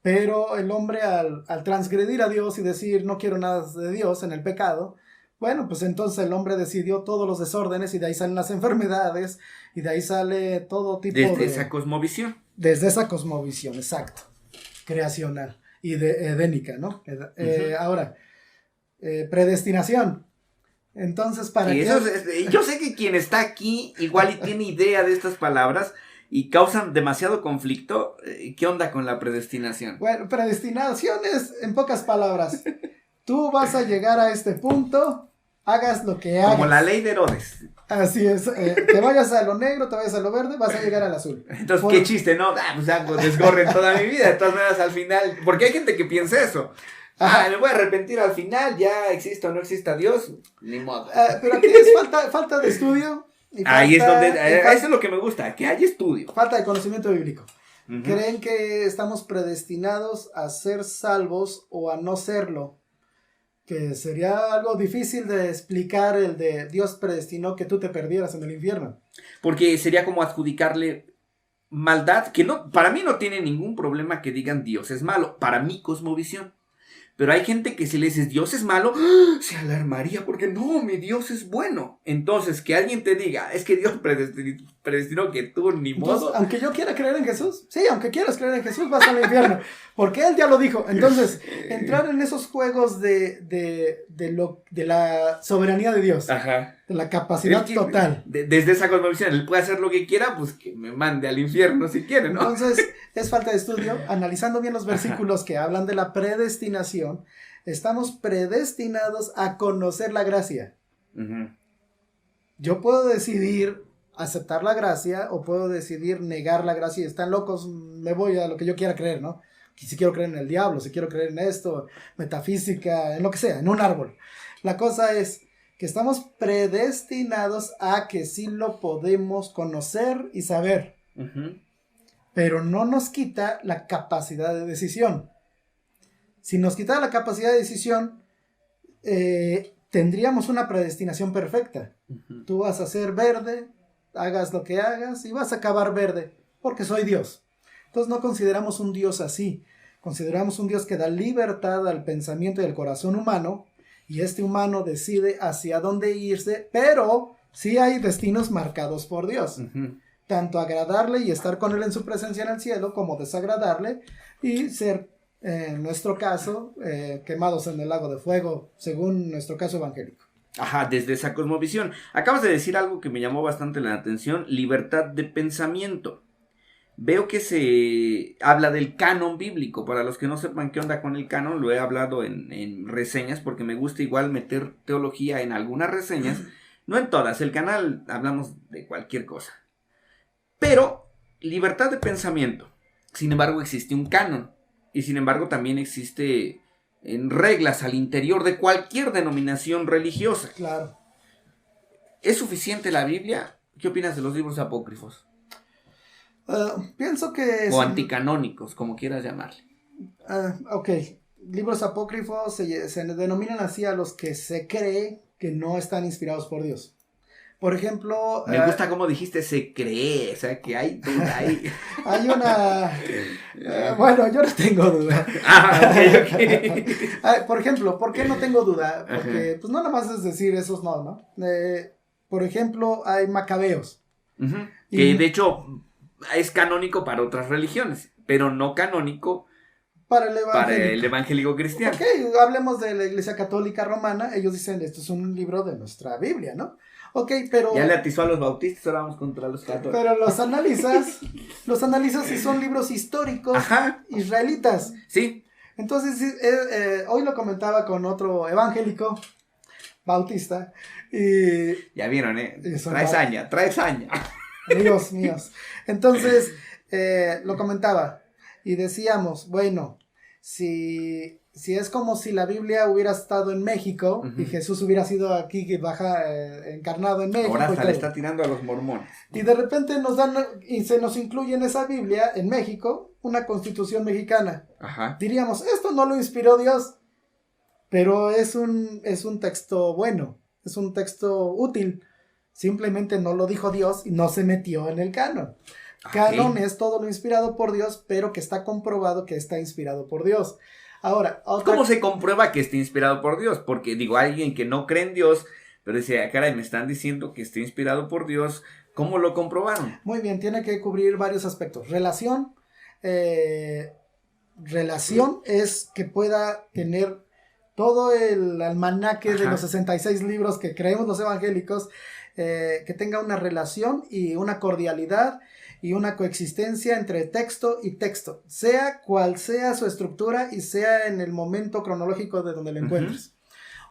Pero el hombre al transgredir a Dios y decir no quiero nada de Dios en el pecado, bueno, pues entonces el hombre decidió todos los desórdenes y de ahí salen las enfermedades y de ahí sale todo tipo Desde esa cosmovisión. Desde esa cosmovisión, exacto, creacional y edénica, ¿no? Ahora, predestinación. Entonces, ¿para qué? Yo sé que quien está aquí igual y tiene idea de estas palabras y causan demasiado conflicto. ¿Qué onda con la predestinación? Bueno, predestinación es, en pocas palabras, tú vas a llegar a este punto, hagas lo que hagas. Como la ley de Herodes. Así es, te vayas a lo negro, te vayas a lo verde, vas a llegar al azul. Entonces, qué chiste, ¿no? Pues desgorren toda mi vida, de todas maneras al final, porque hay gente que piensa eso. Me voy a arrepentir al final, ya exista o no exista Dios, ni modo. Pero aquí es falta de estudio. Ahí es donde, eso es lo que me gusta, que hay estudio. Falta de conocimiento bíblico. Uh-huh. Creen que estamos predestinados a ser salvos o a no serlo. Que sería algo difícil de explicar el de Dios predestinó que tú te perdieras en el infierno. Porque sería como adjudicarle maldad, que no, para mí no tiene ningún problema que digan Dios es malo, para mi cosmovisión. Pero hay gente que si le dices Dios es malo, se alarmaría porque no, mi Dios es bueno. Entonces, que alguien te diga, es que Dios predestinó que tú ni modo. Entonces, aunque yo quiera creer en Jesús, sí, aunque quieras creer en Jesús, vas al infierno. Porque Él ya lo dijo. Entonces, entrar en esos juegos de la soberanía de Dios. Ajá. De la capacidad total. Desde esa cosmovisión, Él puede hacer lo que quiera, pues que me mande al infierno si quiere, ¿no? Entonces, es falta de estudio. Analizando bien los versículos que hablan de la predestinación, estamos predestinados a conocer la gracia. Uh-huh. Yo puedo decidir aceptar la gracia o puedo decidir negar la gracia. Están locos, me voy a lo que yo quiera creer, ¿no? Si quiero creer en el diablo, si quiero creer en esto, metafísica, en lo que sea, en un árbol. La cosa es que estamos predestinados a que sí lo podemos conocer y saber. Uh-huh. Pero no nos quita la capacidad de decisión. Si nos quitara la capacidad de decisión, tendríamos una predestinación perfecta. Uh-huh. Tú vas a ser verde, hagas lo que hagas y vas a acabar verde, porque soy Dios. Entonces no consideramos un Dios así. Consideramos un Dios que da libertad al pensamiento y al corazón humano, y este humano decide hacia dónde irse, pero sí hay destinos marcados por Dios. Uh-huh. Tanto agradarle y estar con Él en su presencia en el cielo, como desagradarle y ser, en nuestro caso, quemados en el lago de fuego, según nuestro caso evangélico. Ajá, desde esa cosmovisión. Acabas de decir algo que me llamó bastante la atención, libertad de pensamiento. Veo que se habla del canon bíblico. Para los que no sepan qué onda con el canon, lo he hablado en reseñas, porque me gusta igual meter teología en algunas reseñas, no en todas. El canal hablamos de cualquier cosa. Pero, libertad de pensamiento. Sin embargo, existe un canon. Y sin embargo, también existe en reglas al interior de cualquier denominación religiosa. Claro. ¿Es suficiente la Biblia? ¿Qué opinas de los libros apócrifos? Pienso que... O anticanónicos, como quieras llamarle. Ok. Libros apócrifos se denominan así a los que se cree que no están inspirados por Dios. Por ejemplo... Me gusta cómo dijiste se cree, o sea que hay duda ahí. Hay una... bueno, yo no tengo duda. Okay. Por ejemplo, ¿por qué no tengo duda? Porque pues no nada más es decir esos ¿no? Por ejemplo, hay macabeos. Uh-huh. Que de hecho es canónico para otras religiones, pero no canónico para el evangélico cristiano. Ok, hablemos de la Iglesia Católica Romana. Ellos dicen, esto es un libro de nuestra Biblia, ¿no? Ok, pero... Ya le atizó a los bautistas, ahora vamos contra los católicos. Pero los analizas y son libros históricos. Ajá. Israelitas. Sí. Entonces, hoy lo comentaba con otro evangélico bautista. Y ya vieron, trae saña. Amigos míos. Entonces, lo comentaba y decíamos, bueno, si es como si la Biblia hubiera estado en México, uh-huh, y Jesús hubiera sido aquí encarnado en México. Ahora hasta le está tirando a los mormones. Y de repente nos dan, y se nos incluye en esa Biblia, en México, una constitución mexicana. Ajá. Diríamos, esto no lo inspiró Dios, pero es un texto bueno, es un texto útil. Simplemente no lo dijo Dios y no se metió en el canon. Canon es todo lo inspirado por Dios, pero que está comprobado que está inspirado por Dios. Ahora, ¿cómo se comprueba que esté inspirado por Dios? Porque digo, alguien que no cree en Dios, pero dice, caray, me están diciendo que esté inspirado por Dios, ¿cómo lo comprobaron? Muy bien, tiene que cubrir varios aspectos. Relación es que pueda tener todo el almanaque de los 66 libros que creemos los evangélicos, que tenga una relación y una cordialidad y una coexistencia entre texto y texto, sea cual sea su estructura y sea en el momento cronológico de donde lo encuentres.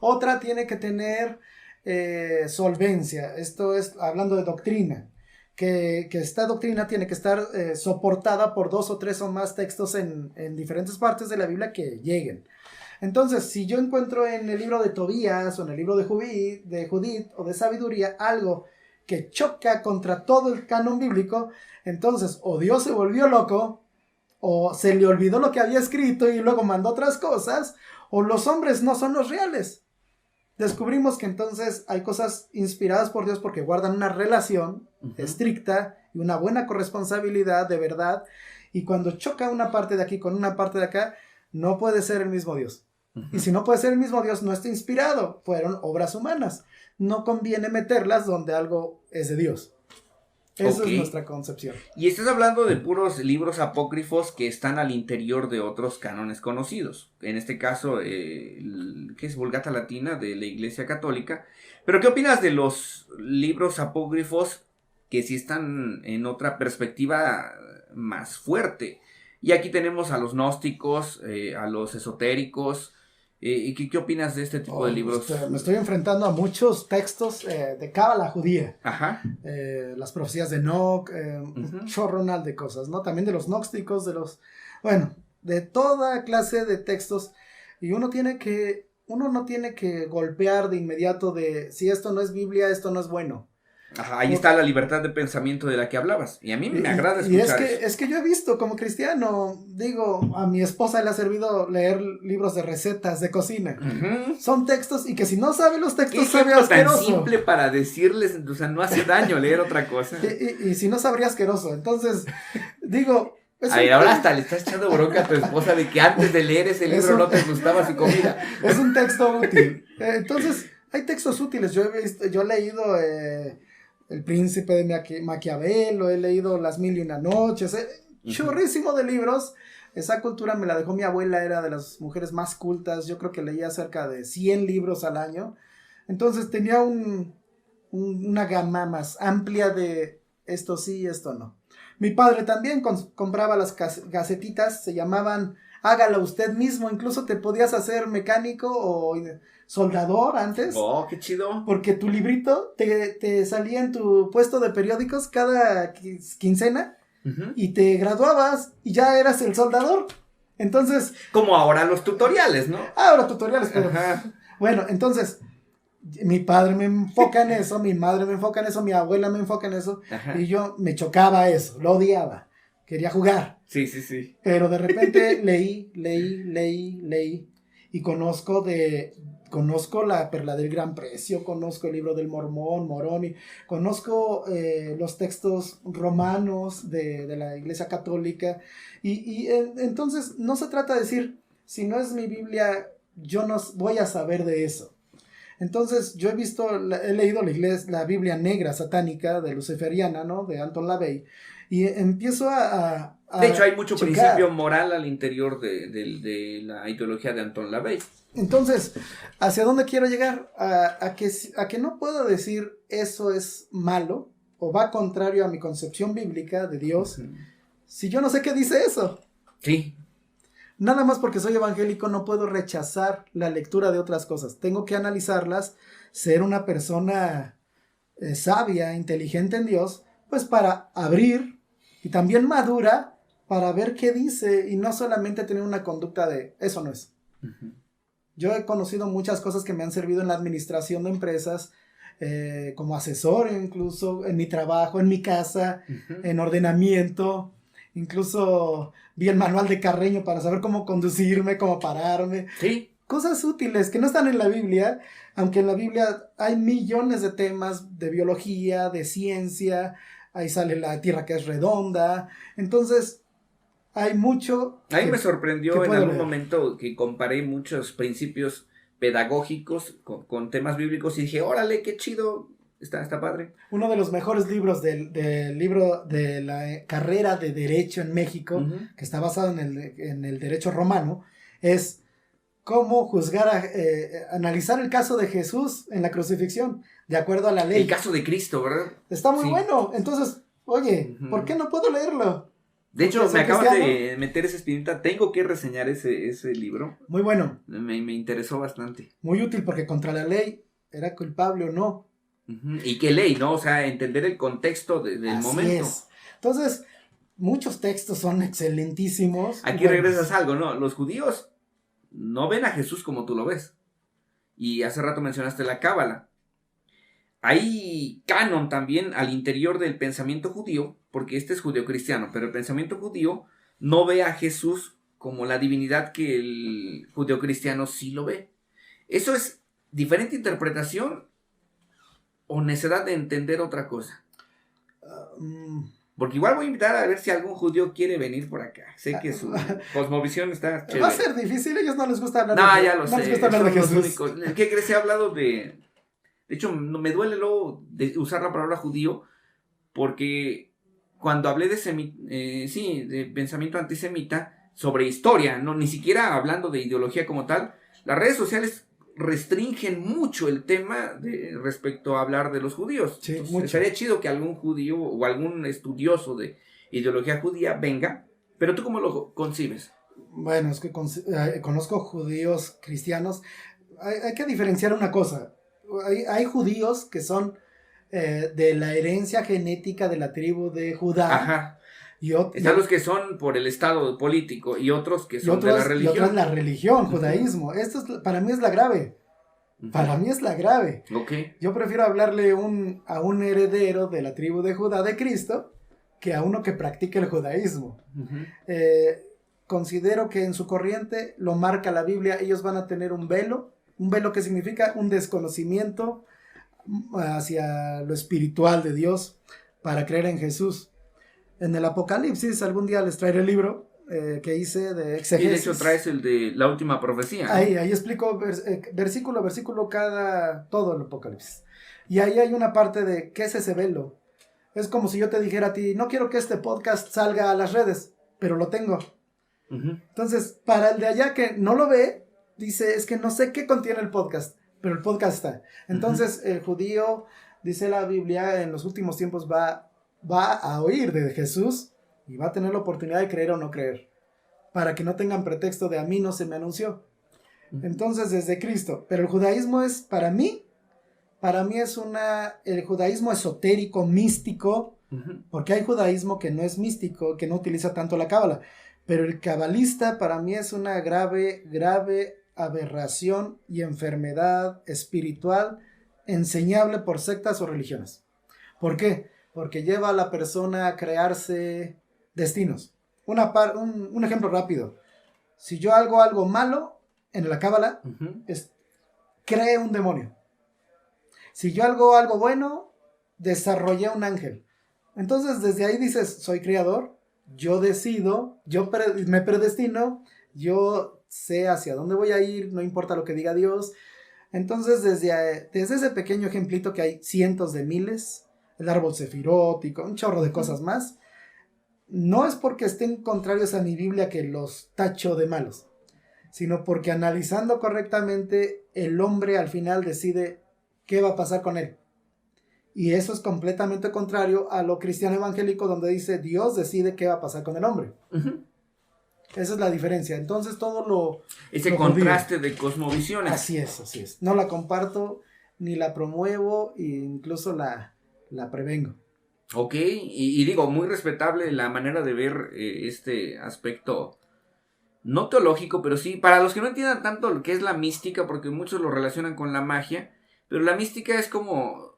Otra tiene que tener solvencia, esto es hablando de doctrina, que esta doctrina tiene que estar soportada por 2 o 3 o más textos en diferentes partes de la Biblia que lleguen. Entonces, si yo encuentro en el libro de Tobías o en el libro de Judith o de Sabiduría algo que choca contra todo el canon bíblico, entonces o Dios se volvió loco, o se le olvidó lo que había escrito y luego mandó otras cosas, o los hombres no son los reales. Descubrimos que entonces hay cosas inspiradas por Dios porque guardan una relación estricta y una buena corresponsabilidad de verdad, y cuando choca una parte de aquí con una parte de acá, no puede ser el mismo Dios. Y si no puede ser el mismo Dios, no está inspirado, fueron obras humanas. No conviene meterlas donde algo es de Dios. Esa es nuestra concepción. Y estás hablando de puros libros apócrifos que están al interior de otros cánones conocidos. En este caso, ¿qué es? Vulgata Latina de la Iglesia Católica. Pero ¿qué opinas de los libros apócrifos que sí están en otra perspectiva más fuerte? Y aquí tenemos a los gnósticos, a los esotéricos. ¿Qué opinas de este tipo de libros? Me estoy enfrentando a muchos textos de cábala judía. Ajá. Las profecías de Enoch, un chorronal de cosas, ¿no? También de los gnósticos, de toda clase de textos. Y uno no tiene que golpear de inmediato de si esto no es Biblia, esto no es bueno. Ajá, ahí está la libertad de pensamiento de la que hablabas. Y a mí me agrada escuchar eso. Es que yo he visto como cristiano, a mi esposa le ha servido leer libros de recetas de cocina. Son textos y que si no sabe los textos sabe asqueroso. Tan simple para decirles, o sea, no hace daño leer otra cosa. Y si no sabría asqueroso. Entonces, digo... ahora hasta le estás echando bronca a tu esposa de que antes de leer ese libro no te gustaba su comida. Es un texto útil. Entonces, hay textos útiles. Yo he leído... El Príncipe de Maquiavelo, he leído Las Mil y Una Noches, chorrísimo de libros. Esa cultura me la dejó mi abuela, era de las mujeres más cultas, yo creo que leía cerca de 100 libros al año, entonces tenía una gama más amplia de esto sí, esto no. Mi padre también compraba las gacetitas, se llamaban Hágalo usted mismo, incluso te podías hacer mecánico o soldador antes. Oh, qué chido. Porque tu librito te salía en tu puesto de periódicos cada quincena y te graduabas y ya eras el soldador. Entonces... Como ahora los tutoriales, ¿no? Ahora tutoriales, pero... Bueno, entonces... Mi padre me enfoca en eso, mi madre me enfoca en eso, mi abuela me enfoca en eso. Y yo me chocaba eso, lo odiaba. Quería jugar. Sí. Pero de repente leí y conozco La Perla del Gran Precio, conozco el libro del Moroni, conozco los textos romanos de la Iglesia Católica y entonces no se trata de decir, si no es mi Biblia, yo no voy a saber de eso. Entonces yo he leído la Biblia negra satánica de luciferiana, ¿no? De Anton LaVey, y empiezo a de hecho hay mucho principio moral al interior de la ideología de Anton LaVey. Entonces, ¿hacia dónde quiero llegar? A que no puedo decir eso es malo o va contrario a mi concepción bíblica de Dios, si yo no sé qué dice eso. Sí. Nada más porque soy evangélico no puedo rechazar la lectura de otras cosas. Tengo que analizarlas, ser una persona sabia, inteligente en Dios, pues para abrir y también madura para ver qué dice y no solamente tener una conducta de eso no es. Yo he conocido muchas cosas que me han servido en la administración de empresas, como asesor incluso, en mi trabajo, en mi casa, en ordenamiento. Incluso vi el manual de Carreño para saber cómo conducirme, cómo pararme. Sí. Cosas útiles que no están en la Biblia, aunque en la Biblia hay millones de temas de biología, de ciencia, ahí sale la tierra que es redonda, entonces hay mucho. A mí me sorprendió en algún leer. momento que comparé muchos principios pedagógicos con temas bíblicos y dije, órale, qué chido, está padre. Uno de los mejores libros del libro de la carrera de Derecho en México, que está basado en el derecho romano, es cómo juzgar, analizar el caso de Jesús en la crucifixión, de acuerdo a la ley. El caso de Cristo, ¿verdad? Está muy bueno, entonces, oye, ¿por qué no puedo leerlo? De hecho, me acabas de meter esa espinita. Tengo que reseñar ese libro. Muy bueno. Me interesó bastante. Muy útil porque contra la ley, ¿era culpable o no? ¿Y qué ley, no? O sea, entender el contexto del Así momento. Es. Entonces, muchos textos son excelentísimos. Aquí regresas a algo, ¿no? Los judíos no ven a Jesús como tú lo ves. Y hace rato mencionaste la Cábala. Hay canon también al interior del pensamiento judío, porque este es judeocristiano, pero el pensamiento judío no ve a Jesús como la divinidad que el judeocristiano sí lo ve. ¿Eso es diferente interpretación o necedad de entender otra cosa? Porque igual voy a invitar a ver si algún judío quiere venir por acá. Sé que su cosmovisión está chévere. Va a ser difícil, a ellos no les gusta hablar ya lo sé. Les gusta hablar de Jesús. Únicos. ¿Qué crees? He hablado de hecho, me duele luego de usar la palabra judío, porque cuando hablé de pensamiento antisemita sobre historia, no ni siquiera hablando de ideología como tal, las redes sociales restringen mucho el tema respecto a hablar de los judíos. Sí, Entonces, mucho. sería chido que algún judío o algún estudioso de ideología judía venga, pero ¿tú cómo lo concibes? Bueno, es que conozco judíos cristianos. Hay que diferenciar una cosa. Hay judíos que son de la herencia genética de la tribu de Judá. Ajá. Están los que son por el estado político y otros que son de la religión. Y otros la religión, judaísmo. Esto para mí es la grave. Para mí es la grave. Okay. Yo prefiero hablarle a un heredero de la tribu de Judá de Cristo que a uno que practique el judaísmo. Considero que en su corriente lo marca la Biblia. Ellos van a tener un velo que significa un desconocimiento hacia lo espiritual de Dios para creer en Jesús. En el Apocalipsis, algún día les traeré el libro que hice de exegesis. Y de hecho traes el de la última profecía, ¿no? Ahí explico versículo a versículo todo el Apocalipsis. Y ahí hay una parte de ¿qué es ese velo? Es como si yo te dijera a ti, no quiero que este podcast salga a las redes, pero lo tengo. Entonces, para el de allá que no lo ve, dice, es que no sé qué contiene el podcast, pero el podcast está. Entonces, el judío, dice la Biblia, en los últimos tiempos va a oír de Jesús y va a tener la oportunidad de creer o no creer, para que no tengan pretexto de a mí no se me anunció. Entonces, desde Cristo. Pero el judaísmo es, para mí es el judaísmo esotérico, místico, porque hay judaísmo que no es místico, que no utiliza tanto la cábala. Pero el cabalista para mí es una grave aberración y enfermedad espiritual enseñable por sectas o religiones. ¿Por qué? Porque lleva a la persona a crearse destinos. Un ejemplo rápido. Si yo hago algo malo en la cábala, cree un demonio. Si yo hago algo bueno, desarrollé un ángel. Entonces desde ahí dices, soy creador, yo decido, me predestino, yo sé hacia dónde voy a ir, no importa lo que diga Dios. Entonces desde ese pequeño ejemplito que hay cientos de miles, el árbol sefirótico, un chorro de cosas más, no es porque estén contrarios a mi Biblia que los tacho de malos, sino porque analizando correctamente el hombre al final decide qué va a pasar con él. Y eso es completamente contrario a lo cristiano evangélico, donde dice Dios decide qué va a pasar con el hombre. Esa es la diferencia. Entonces ese contraste de cosmovisiones. Así es. No la comparto, ni la promuevo, e incluso la prevengo. Ok, y digo, muy respetable la manera de ver este aspecto, no teológico, pero sí, para los que no entiendan tanto lo que es la mística, porque muchos lo relacionan con la magia, pero la mística es como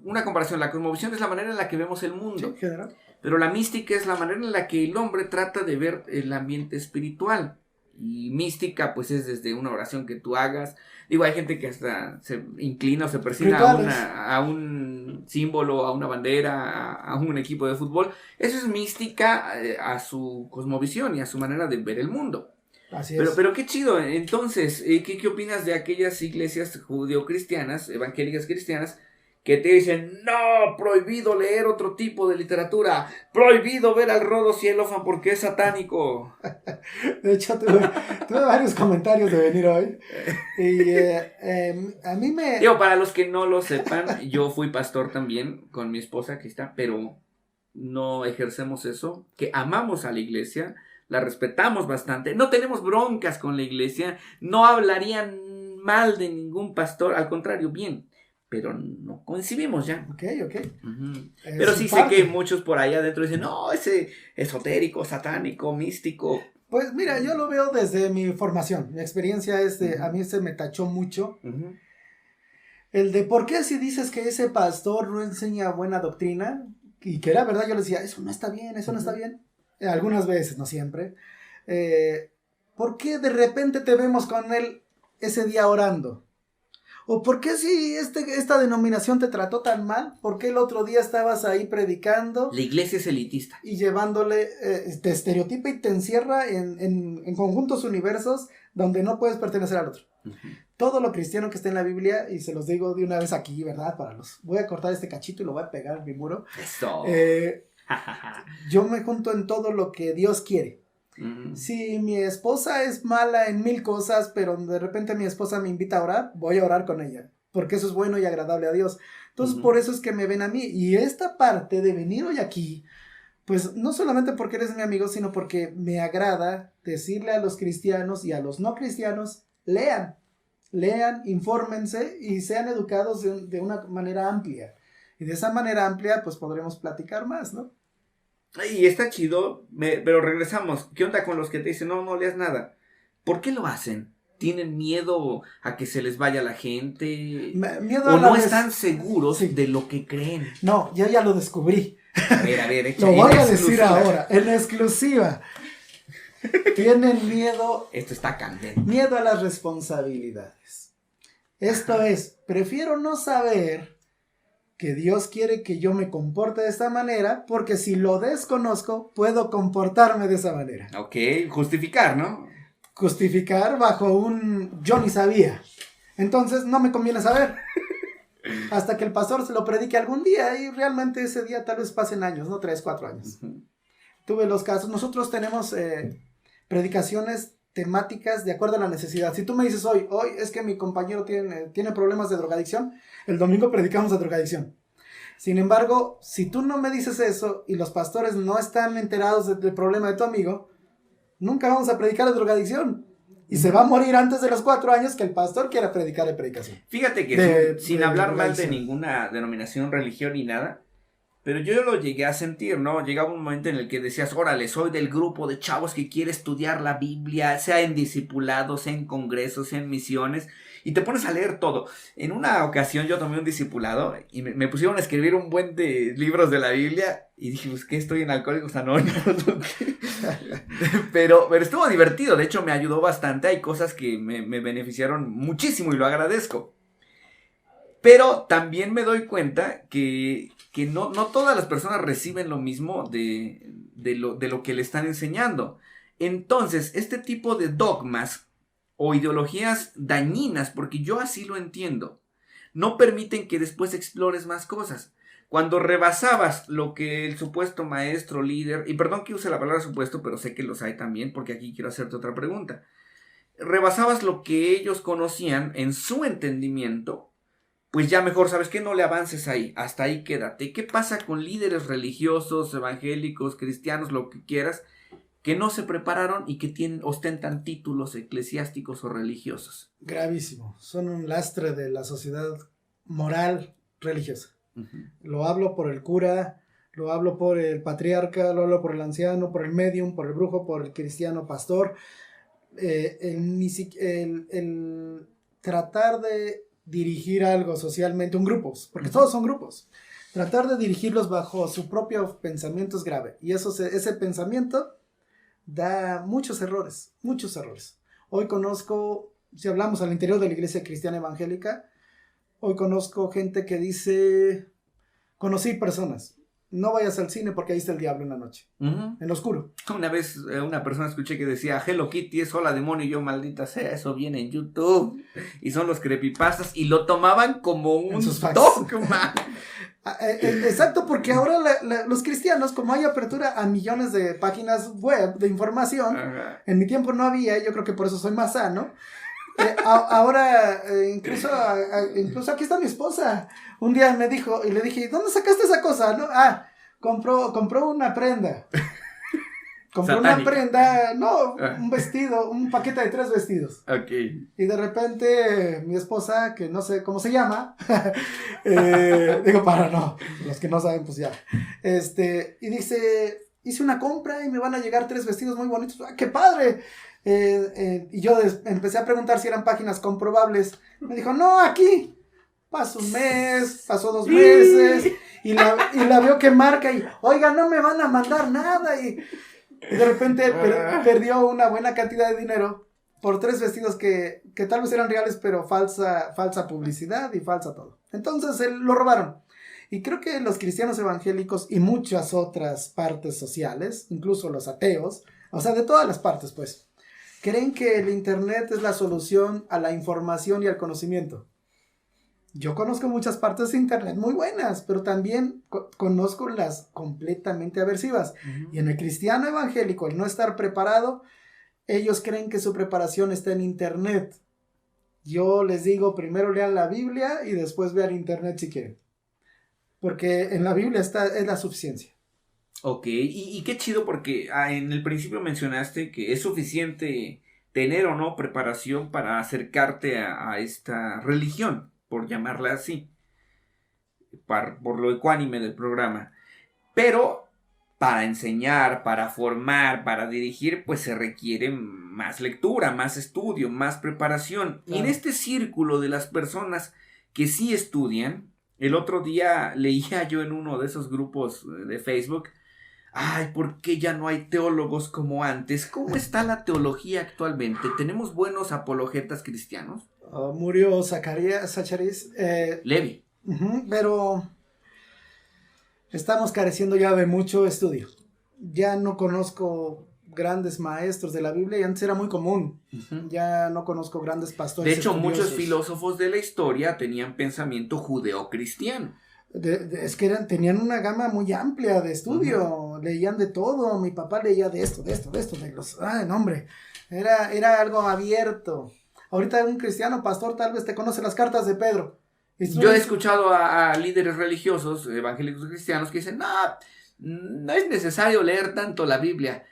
una comparación. La cosmovisión es la manera en la que vemos el mundo, sí, general. Pero la mística es la manera en la que el hombre trata de ver el ambiente espiritual. Y mística, pues es desde una oración que tú hagas. Digo, hay gente que hasta se inclina o se persigna a un símbolo, a una bandera, a un equipo de fútbol. Eso es mística a su cosmovisión y a su manera de ver el mundo. Así es. Pero qué chido. Entonces, ¿qué opinas de aquellas iglesias judeocristianas, evangélicas cristianas, que te dicen, no, prohibido leer otro tipo de literatura, prohibido ver al Rodo Xylophán porque es satánico? De hecho, tuve varios comentarios de venir hoy. Y a mí me... Digo, para los que no lo sepan, yo fui pastor también con mi esposa, aquí está, pero no ejercemos eso, que amamos a la iglesia, la respetamos bastante, no tenemos broncas con la iglesia, no hablarían mal de ningún pastor, al contrario, bien. Pero no coincidimos ya. Ok. Uh-huh. Pero sí sé que muchos por ahí adentro dicen, no, ese esotérico, satánico, místico. Pues mira, yo lo veo desde mi formación. Mi experiencia es de, a mí se me tachó mucho. Uh-huh. El de, ¿por qué si dices que ese pastor no enseña buena doctrina? Y que era verdad, yo le decía, eso no está bien, eso no está bien. Algunas veces, no siempre. ¿Por qué de repente te vemos con él ese día orando? ¿O por qué si esta denominación te trató tan mal? ¿Por qué el otro día estabas ahí predicando? La iglesia es elitista. Y llevándole, te estereotipa y te encierra en conjuntos universos donde no puedes pertenecer al otro. Uh-huh. Todo lo cristiano que está en la Biblia, y se los digo de una vez aquí, ¿verdad? Voy a cortar este cachito y lo voy a pegar en mi muro. Eso. Yo me junto en todo lo que Dios quiere. Si mi esposa es mala en 1000 cosas, pero de repente mi esposa me invita a orar, voy a orar con ella, porque eso es bueno y agradable a Dios. Entonces, por eso es que me ven a mí. Y esta parte de venir hoy aquí, pues no solamente porque eres mi amigo, sino porque me agrada decirle a los cristianos y a los no cristianos, lean, infórmense y sean educados de una manera amplia. Y de esa manera amplia, pues podremos platicar más, ¿no? Y está chido, pero regresamos. ¿Qué onda con los que te dicen, no leas nada? ¿Por qué lo hacen? ¿Tienen miedo a que se les vaya la gente? ¿O no están seguros de lo que creen? No, yo ya lo descubrí. A ver, lo voy a decir ahora, en exclusiva. Tienen miedo. Esto está candente. Miedo a las responsabilidades. Esto es, prefiero no saber que Dios quiere que yo me comporte de esta manera, porque si lo desconozco, puedo comportarme de esa manera. Ok, justificar, ¿no? Justificar bajo un yo ni sabía. Entonces no me conviene saber. Hasta que el pastor se lo predique algún día, y realmente ese día tal vez pasen años, ¿no? 3, 4 años. Uh-huh. Tuve los casos. Nosotros tenemos predicaciones temáticas de acuerdo a la necesidad. Si tú me dices hoy es que mi compañero tiene problemas de drogadicción, el domingo predicamos de drogadicción. Sin embargo, si tú no me dices eso y los pastores no están enterados del problema de tu amigo, nunca vamos a predicar de drogadicción. Y se va a morir antes de los 4 años que el pastor quiera predicar de predicación. Fíjate que sin hablar mal de ninguna denominación, religión ni nada, pero yo lo llegué a sentir, ¿no? Llegaba un momento en el que decías, órale, soy del grupo de chavos que quiere estudiar la Biblia, sea en discipulados, sea en congresos, sea en misiones, y te pones a leer todo. En una ocasión yo tomé un discipulado y me pusieron a escribir un buen de libros de la Biblia, y dije, pues, ¿qué? Estoy en Alcohólicos Anónimos. pero estuvo divertido, de hecho me ayudó bastante, hay cosas que me beneficiaron muchísimo y lo agradezco. Pero también me doy cuenta que no todas las personas reciben lo mismo de lo que le están enseñando. Entonces, este tipo de dogmas o ideologías dañinas, porque yo así lo entiendo, no permiten que después explores más cosas. Cuando rebasabas lo que el supuesto maestro, líder, y perdón que use la palabra supuesto, pero sé que los hay también, porque aquí quiero hacerte otra pregunta. Rebasabas lo que ellos conocían en su entendimiento, pues ya mejor, ¿sabes qué? No le avances ahí, hasta ahí quédate. ¿Qué pasa con líderes religiosos, evangélicos, cristianos, lo que quieras, que no se prepararon y que ostentan títulos eclesiásticos o religiosos? Gravísimo, son un lastre de la sociedad moral religiosa. Uh-huh. Lo hablo por el cura, lo hablo por el patriarca, lo hablo por el anciano, por el medium, por el brujo, por el cristiano pastor. El tratar de dirigir algo socialmente, un grupo, porque todos son grupos, tratar de dirigirlos bajo su propio pensamiento es grave, y ese pensamiento da muchos errores, muchos errores. Hoy conozco, si hablamos al interior de la iglesia cristiana evangélica, hoy conozco gente que dice, conocí personas, no vayas al cine porque ahí está el diablo en la noche, en lo oscuro. Una vez una persona escuché que decía, Hello Kitty es hola demonio, y yo, maldita sea, eso viene en YouTube, y son los creepypastas, y lo tomaban como un dogma. Exacto, porque ahora los cristianos, como hay apertura a millones de páginas web de información, Ajá. En mi tiempo no había, yo creo que por eso soy más sano. Ahora, incluso aquí está mi esposa. Un día me dijo, y le dije, ¿dónde sacaste esa cosa? ¿No? Compró una prenda. Un vestido, un paquete de 3 vestidos. Ok. Y de repente mi esposa, que no sé cómo se llama, los que no saben, pues ya. Y dice, hice una compra y me van a llegar 3 vestidos muy bonitos. ¡Ah, qué padre! Y yo empecé a preguntar si eran páginas comprobables. Me dijo, no, aquí. Pasó un mes, pasó 2 meses, y la veo que marca y, oiga, no me van a mandar nada. Y de repente perdió una buena cantidad de dinero por 3 vestidos que tal vez eran reales, pero falsa publicidad y falsa todo. Entonces lo robaron. Y creo que los cristianos evangélicos y muchas otras partes sociales, incluso los ateos, o sea, de todas las partes, pues, creen que el internet es la solución a la información y al conocimiento. Yo conozco muchas partes de internet muy buenas, pero también conozco las completamente aversivas. Uh-huh. Y en el cristiano evangélico, el no estar preparado, ellos creen que su preparación está en internet. Yo les digo, primero lean la Biblia y después vean internet si quieren. Porque en la Biblia es la suficiencia. Ok, y qué chido porque en el principio mencionaste que es suficiente tener o no preparación para acercarte a esta religión, por llamarla así, por lo ecuánime del programa. Pero para enseñar, para formar, para dirigir, pues se requiere más lectura, más estudio, más preparación. Claro. Y en este círculo de las personas que sí estudian, el otro día leía yo en uno de esos grupos de Facebook, ay, ¿por qué ya no hay teólogos como antes? ¿Cómo está la teología actualmente? ¿Tenemos buenos apologetas cristianos? Murió Zacharías Levi. Pero estamos careciendo ya de mucho estudio. Ya no conozco grandes maestros de la Biblia, y antes era muy común. Ya no conozco grandes pastores. De hecho, muchos filósofos de la historia tenían pensamiento judeocristiano. Es que tenían una gama muy amplia de estudio, leían de todo. Mi papá leía de esto, era algo abierto. Ahorita un cristiano pastor tal vez te conoce las cartas de Pedro. Yo he escuchado a líderes religiosos, evangélicos cristianos, que dicen, no es necesario leer tanto la Biblia.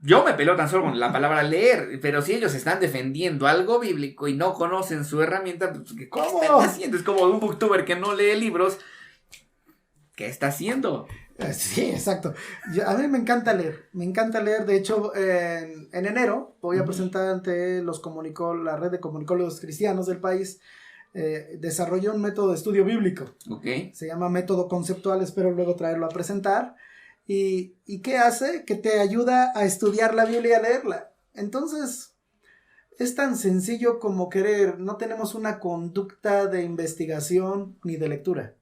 Yo me peleo tan solo con la palabra leer, pero si ellos están defendiendo algo bíblico y no conocen su herramienta, pues, ¿cómo están haciendo? Es como un booktuber que no lee libros. ¿Qué está haciendo? Sí, exacto. A mí me encanta leer. De hecho, en enero voy a presentar ante la red de comunicólogos cristianos del país. Desarrolló un método de estudio bíblico. Okay. Se llama método conceptual, espero luego traerlo a presentar. ¿Y qué hace? Que te ayuda a estudiar la Biblia y a leerla. Entonces, es tan sencillo como querer. No tenemos una conducta de investigación ni de lectura.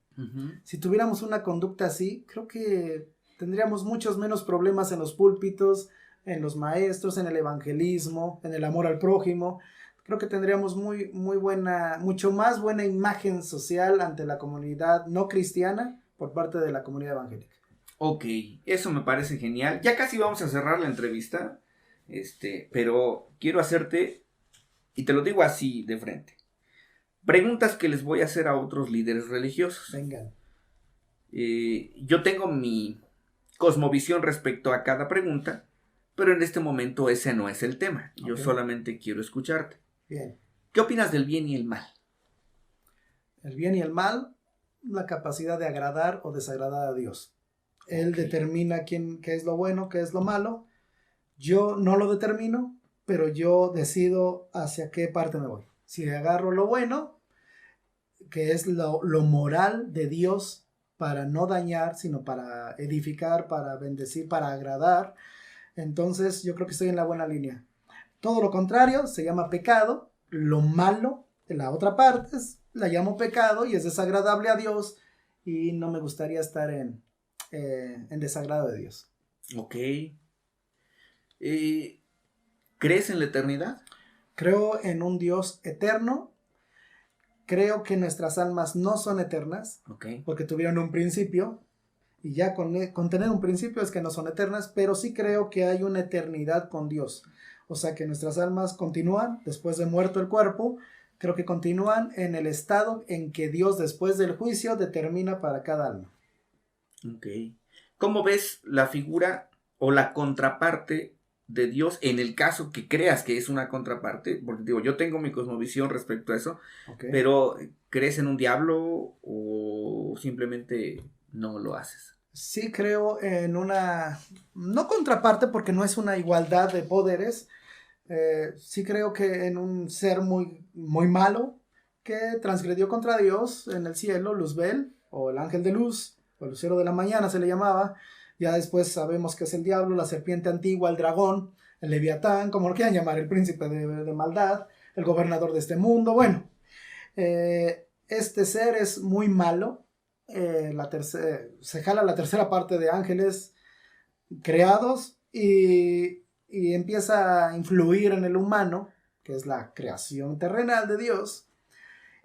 Si tuviéramos una conducta así, creo que tendríamos muchos menos problemas en los púlpitos, en los maestros, en el evangelismo, en el amor al prójimo. Creo que tendríamos mucho más buena imagen social ante la comunidad no cristiana por parte de la comunidad evangélica. Ok, eso me parece genial. Ya casi vamos a cerrar la entrevista, pero quiero hacerte, y te lo digo así de frente, preguntas que les voy a hacer a otros líderes religiosos. Vengan. Yo tengo mi cosmovisión respecto a cada pregunta, pero en este momento ese no es el tema. Okay. Yo solamente quiero escucharte. Bien. ¿Qué opinas del bien y el mal? El bien y el mal, la capacidad de agradar o desagradar a Dios. Él determina qué es lo bueno, qué es lo malo. Yo no lo determino, pero yo decido hacia qué parte me voy. Si agarro lo bueno, que es lo moral de Dios para no dañar, sino para edificar, para bendecir, para agradar, Entonces yo creo que estoy en la buena línea. Todo lo contrario se llama pecado. Lo malo de la otra parte la llamo pecado y es desagradable a Dios y no me gustaría estar en desagrado de Dios. Ok. ¿Crees en la eternidad? Creo en un Dios eterno. Creo que nuestras almas no son eternas, Ok. porque tuvieron un principio, y ya con tener un principio es que no son eternas, pero sí creo que hay una eternidad con Dios. O sea que nuestras almas continúan después de muerto el cuerpo, creo que continúan en el estado en que Dios después del juicio determina para cada alma. Ok. ¿Cómo ves la figura o la contraparte de Dios en el caso que creas que es una contraparte? Porque digo, yo tengo mi cosmovisión respecto a eso, Okay. pero ¿crees en un diablo o simplemente no lo haces? Sí creo en una, no contraparte porque no es una igualdad de poderes, sí creo que en un ser muy, muy malo que transgredió contra Dios en el cielo, Luzbel, o el ángel de luz, o el lucero de la mañana se le llamaba. Ya después sabemos que es el diablo, la serpiente antigua, el dragón, el leviatán, como lo quieran llamar, el príncipe de maldad, el gobernador de este mundo. Bueno, este ser es muy malo. Se jala la tercera parte de ángeles creados y empieza a influir en el humano, que es la creación terrenal de Dios,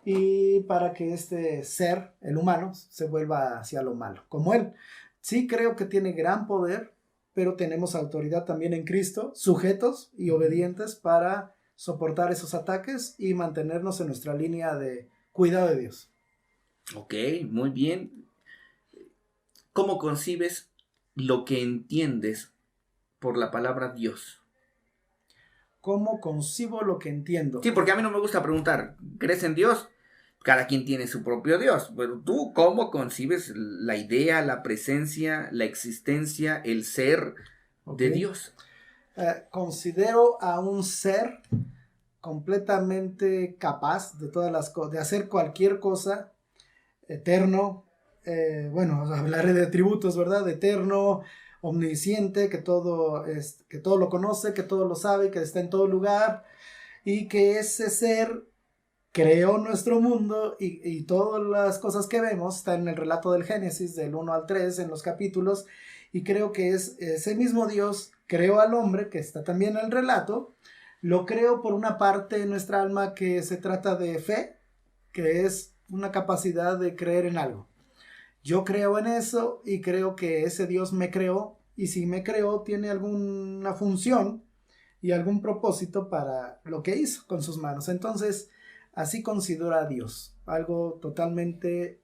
y para que este ser, el humano, se vuelva hacia lo malo, como él. Sí creo que tiene gran poder, pero tenemos autoridad también en Cristo, sujetos y obedientes para soportar esos ataques y mantenernos en nuestra línea de cuidado de Dios. Ok, muy bien. ¿Cómo concibes lo que entiendes por la palabra Dios? ¿Cómo concibo lo que entiendo? Sí, porque a mí no me gusta preguntar, ¿crees en Dios? Cada quien tiene su propio Dios, pero tú, ¿cómo concibes la idea, la presencia, la existencia, el ser de Dios? Considero a un ser completamente capaz de de hacer cualquier cosa, eterno, bueno, hablaré de atributos, ¿verdad? Eterno, omnisciente, que todo lo conoce, que todo lo sabe, que está en todo lugar, y que ese ser creó nuestro mundo y todas las cosas que vemos están en el relato del Génesis, del 1 al 3, en los capítulos, y creo que es ese mismo Dios creó al hombre, que está también en el relato, lo creo por una parte de nuestra alma que se trata de fe, que es una capacidad de creer en algo. Yo creo en eso y creo que ese Dios me creó, y si me creó tiene alguna función y algún propósito para lo que hizo con sus manos. Entonces, así considero a Dios, algo totalmente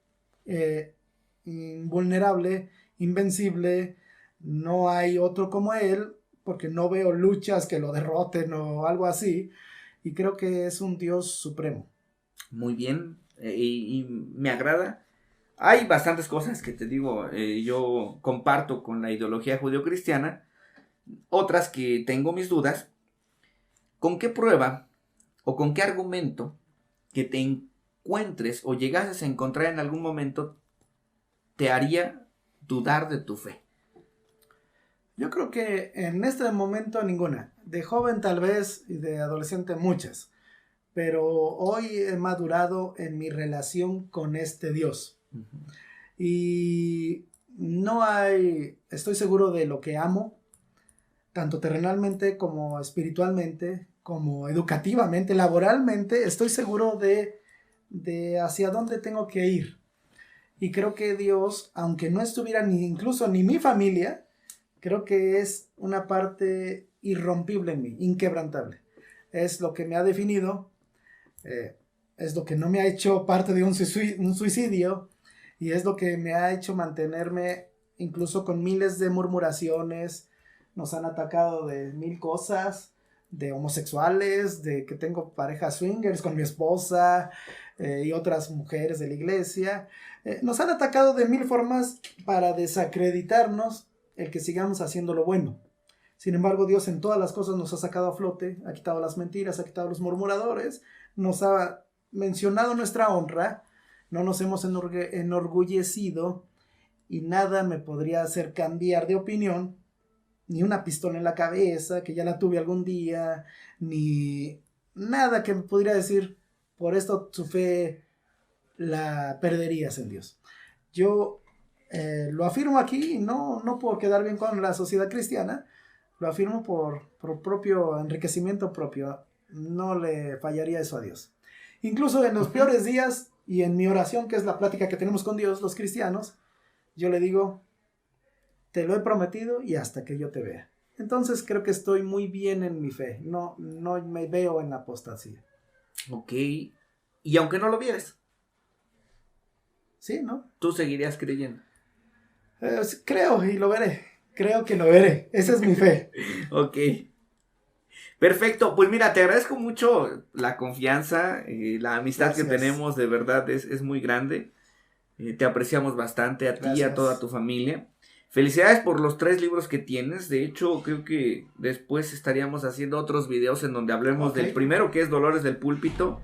invulnerable, invencible, no hay otro como Él, porque no veo luchas que lo derroten o algo así, y creo que es un Dios supremo. Muy bien, y me agrada. Hay bastantes cosas que te digo, yo comparto con la ideología judeocristiana, otras que tengo mis dudas. ¿Con qué prueba o con qué argumento que te encuentres o llegases a encontrar en algún momento te haría dudar de tu fe? Yo creo que en este momento ninguna. De joven tal vez y de adolescente muchas. Pero hoy he madurado en mi relación con este Dios. Uh-huh. Y no hay, estoy seguro de lo que amo, tanto terrenalmente como espiritualmente, como educativamente, laboralmente, estoy seguro de hacia dónde tengo que ir. Y creo que Dios, aunque no estuviera incluso ni mi familia, creo que es una parte irrompible en mí, inquebrantable. Es lo que me ha definido, es lo que no me ha hecho parte de un suicidio, y es lo que me ha hecho mantenerme incluso con miles de murmuraciones. Nos han atacado de mil cosas, de homosexuales, de que tengo parejas swingers con mi esposa y otras mujeres de la iglesia. Nos han atacado de mil formas para desacreditarnos el que sigamos haciendo lo bueno. Sin embargo, Dios en todas las cosas nos ha sacado a flote, ha quitado las mentiras, ha quitado los murmuradores, nos ha mencionado nuestra honra, no nos hemos enorgullecido y nada me podría hacer cambiar de opinión ni una pistola en la cabeza, que ya la tuve algún día, ni nada que me pudiera decir, por esto tu fe la perderías en Dios. Yo lo afirmo aquí, no por quedar bien con la sociedad cristiana, lo afirmo por propio enriquecimiento propio, no le fallaría eso a Dios. Incluso en los peores días y en mi oración, que es la plática que tenemos con Dios, los cristianos, yo le digo, te lo he prometido y hasta que yo te vea. Entonces creo que estoy muy bien en mi fe, no me veo en la apostasía. Ok, y aunque no lo vieres, sí, ¿no? Tú seguirías creyendo. Creo y lo veré, creo que lo veré, esa es mi fe. Ok. Perfecto, pues mira, te agradezco mucho la confianza, la amistad Gracias. Que tenemos, de verdad es muy grande. Te apreciamos bastante a ti y a toda tu familia. Felicidades por los 3 libros que tienes. De hecho, creo que después estaríamos haciendo otros videos en donde hablemos del primero, que es Dolores del Púlpito.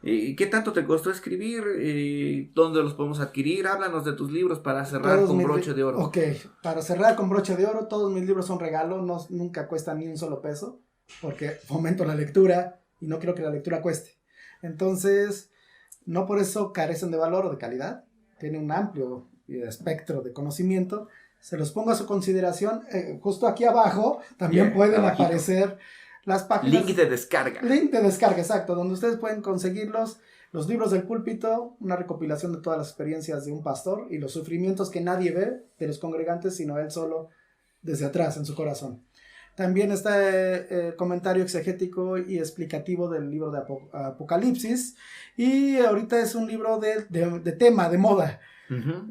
¿Qué tanto te costó escribir? ¿Dónde los podemos adquirir? Háblanos de tus libros para cerrar con broche de oro. Ok, para cerrar con broche de oro, todos mis libros son regalo, nunca cuestan ni un solo peso, porque fomento la lectura y no quiero que la lectura cueste. Entonces, no por eso carecen de valor o de calidad, tiene un amplio espectro de conocimiento. Se los pongo a su consideración, justo aquí abajo también pueden aparecer las páginas. Link de descarga. Link de descarga, exacto, donde ustedes pueden conseguirlos, los libros del púlpito, una recopilación de todas las experiencias de un pastor y los sufrimientos que nadie ve de los congregantes, sino él solo desde atrás en su corazón. También está el comentario exegético y explicativo del libro de Apocalipsis, y ahorita es un libro de tema, de moda. Uh-huh.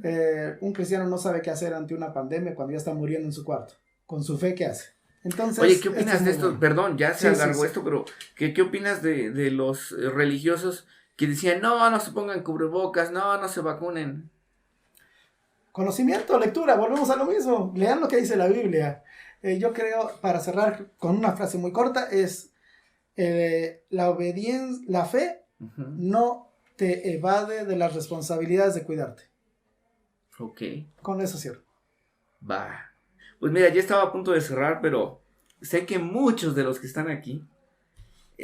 Un cristiano no sabe qué hacer ante una pandemia cuando ya está muriendo en su cuarto. Con su fe, ¿qué hace? Entonces, oye, ¿qué opinas de esto? Bueno. Perdón, ya se alargó esto, pero ¿qué opinas de los religiosos que decían, no se pongan cubrebocas, no se vacunen? Conocimiento, lectura, volvemos a lo mismo. Lean lo que dice la Biblia. Yo creo, para cerrar con una frase muy corta, es la obediencia, la fe uh-huh. no te evade de las responsabilidades de cuidarte. Ok. Con eso cierro. Va. Pues mira, ya estaba a punto de cerrar, pero sé que muchos de los que están aquí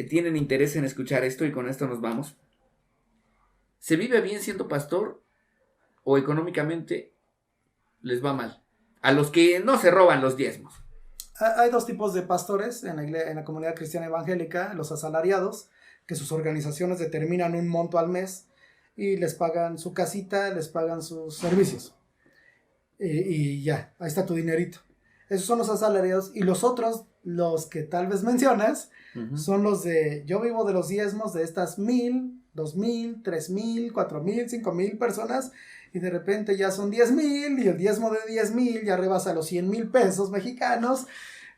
tienen interés en escuchar esto y con esto nos vamos. ¿Se vive bien siendo pastor o económicamente les va mal? A los que no se roban los diezmos. Hay 2 tipos de pastores en la comunidad cristiana evangélica, los asalariados, que sus organizaciones determinan un monto al mes y les pagan su casita, les pagan sus servicios. Y ya, ahí está tu dinerito. Esos son los asalariados. Y los otros, los que tal vez mencionas, uh-huh. son los de, yo vivo de los diezmos de estas 1,000, 2,000, 3,000, 4,000, 5,000 personas, y de repente ya son 10,000, y el diezmo de 10,000 ya rebasa los 100,000 pesos mexicanos.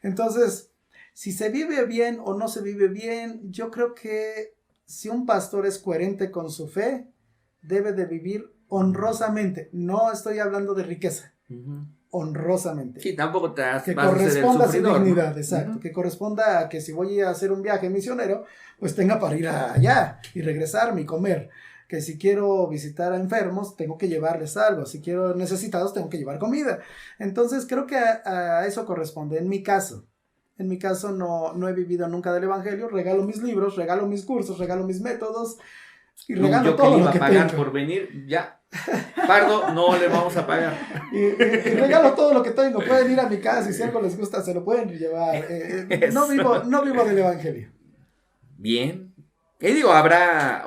Entonces, si se vive bien o no se vive bien, yo creo que si un pastor es coherente con su fe, debe de vivir honrosamente. No estoy hablando de riqueza. Uh-huh. Honrosamente. Sí, tampoco te vas que corresponda a ser el a su dignidad, ¿no? exacto. Uh-huh. Que corresponda a que si voy a hacer un viaje misionero, pues tenga para ir allá y regresarme y comer. Que si quiero visitar a enfermos, tengo que llevarles algo. Si quiero necesitados, tengo que llevar comida. Entonces, creo que a eso corresponde. En mi caso no he vivido nunca del evangelio. Regalo mis libros, regalo mis cursos, regalo mis métodos y regalo todo lo que pagar tengo. Por venir, ya. Pardo, no le vamos a pagar. Y regalo todo lo que tengo. Pueden ir a mi casa y si algo les gusta se lo pueden llevar. No vivo del evangelio. Bien. Y digo, habrá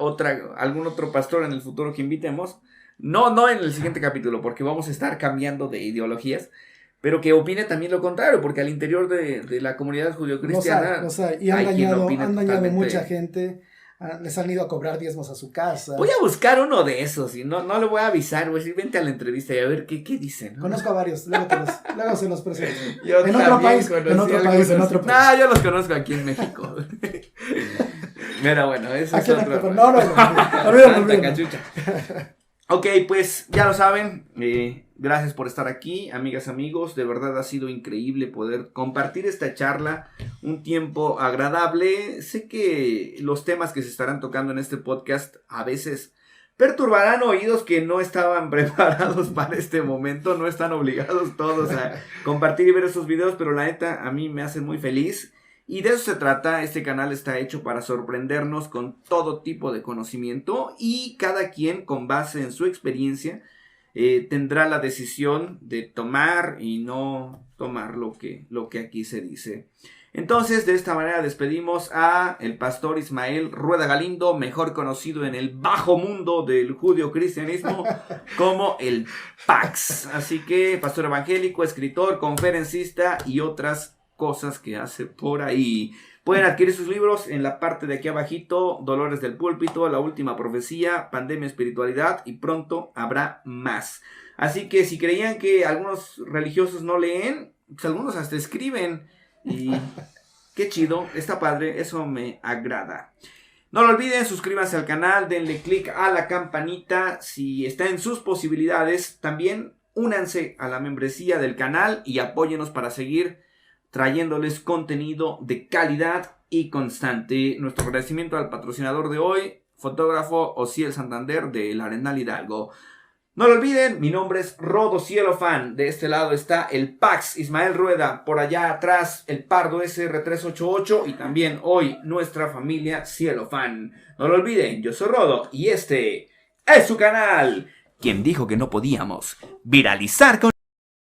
algún otro pastor en el futuro que invitemos. No en el siguiente capítulo, porque vamos a estar cambiando de ideologías. Pero que opine también lo contrario, porque al interior de la comunidad judio-cristiana y han dañado mucha gente. Les han ido a cobrar diezmos a su casa. Voy a buscar uno de esos y no le voy a avisar, voy a decir, vente a la entrevista y a ver qué dicen, ¿no? Conozco a varios, luego se los presento. En otro país. No, yo los conozco aquí en México. Pero bueno, eso es otro. No. Cachucha. Ok, pues ya lo saben, gracias por estar aquí, amigas, amigos, de verdad ha sido increíble poder compartir esta charla, un tiempo agradable. Sé que los temas que se estarán tocando en este podcast a veces perturbarán oídos que no estaban preparados para este momento. No están obligados todos a compartir y ver esos videos, pero la neta a mí me hace muy feliz. Y de eso se trata. Este canal está hecho para sorprendernos con todo tipo de conocimiento, y cada quien, con base en su experiencia, tendrá la decisión de tomar y no tomar lo que aquí se dice. Entonces, de esta manera despedimos a el pastor Ismael Rueda Galindo, mejor conocido en el bajo mundo del judio-cristianismo como el Pax. Así que, pastor evangélico, escritor, conferencista y otras cosas que hace por ahí. Pueden adquirir sus libros en la parte de aquí abajito: Dolores del Púlpito, La Última Profecía, Pandemia, Espiritualidad, y pronto habrá más. Así que si creían que algunos religiosos no leen, pues algunos hasta escriben, y qué chido, está padre, eso me agrada. No lo olviden, suscríbanse al canal, denle click a la campanita si está en sus posibilidades. También únanse a la membresía del canal y apóyenos para seguir trayéndoles contenido de calidad y constante. Nuestro agradecimiento al patrocinador de hoy, fotógrafo Osiel Santander de El Arenal Hidalgo. No lo olviden, mi nombre es Rodo Cielofan. De este lado está el Pax Ismael Rueda. Por allá atrás el Pardo SR388. Y también hoy nuestra familia Cielofan. No lo olviden, yo soy Rodo y este es su canal. ¿Quién dijo que no podíamos viralizar con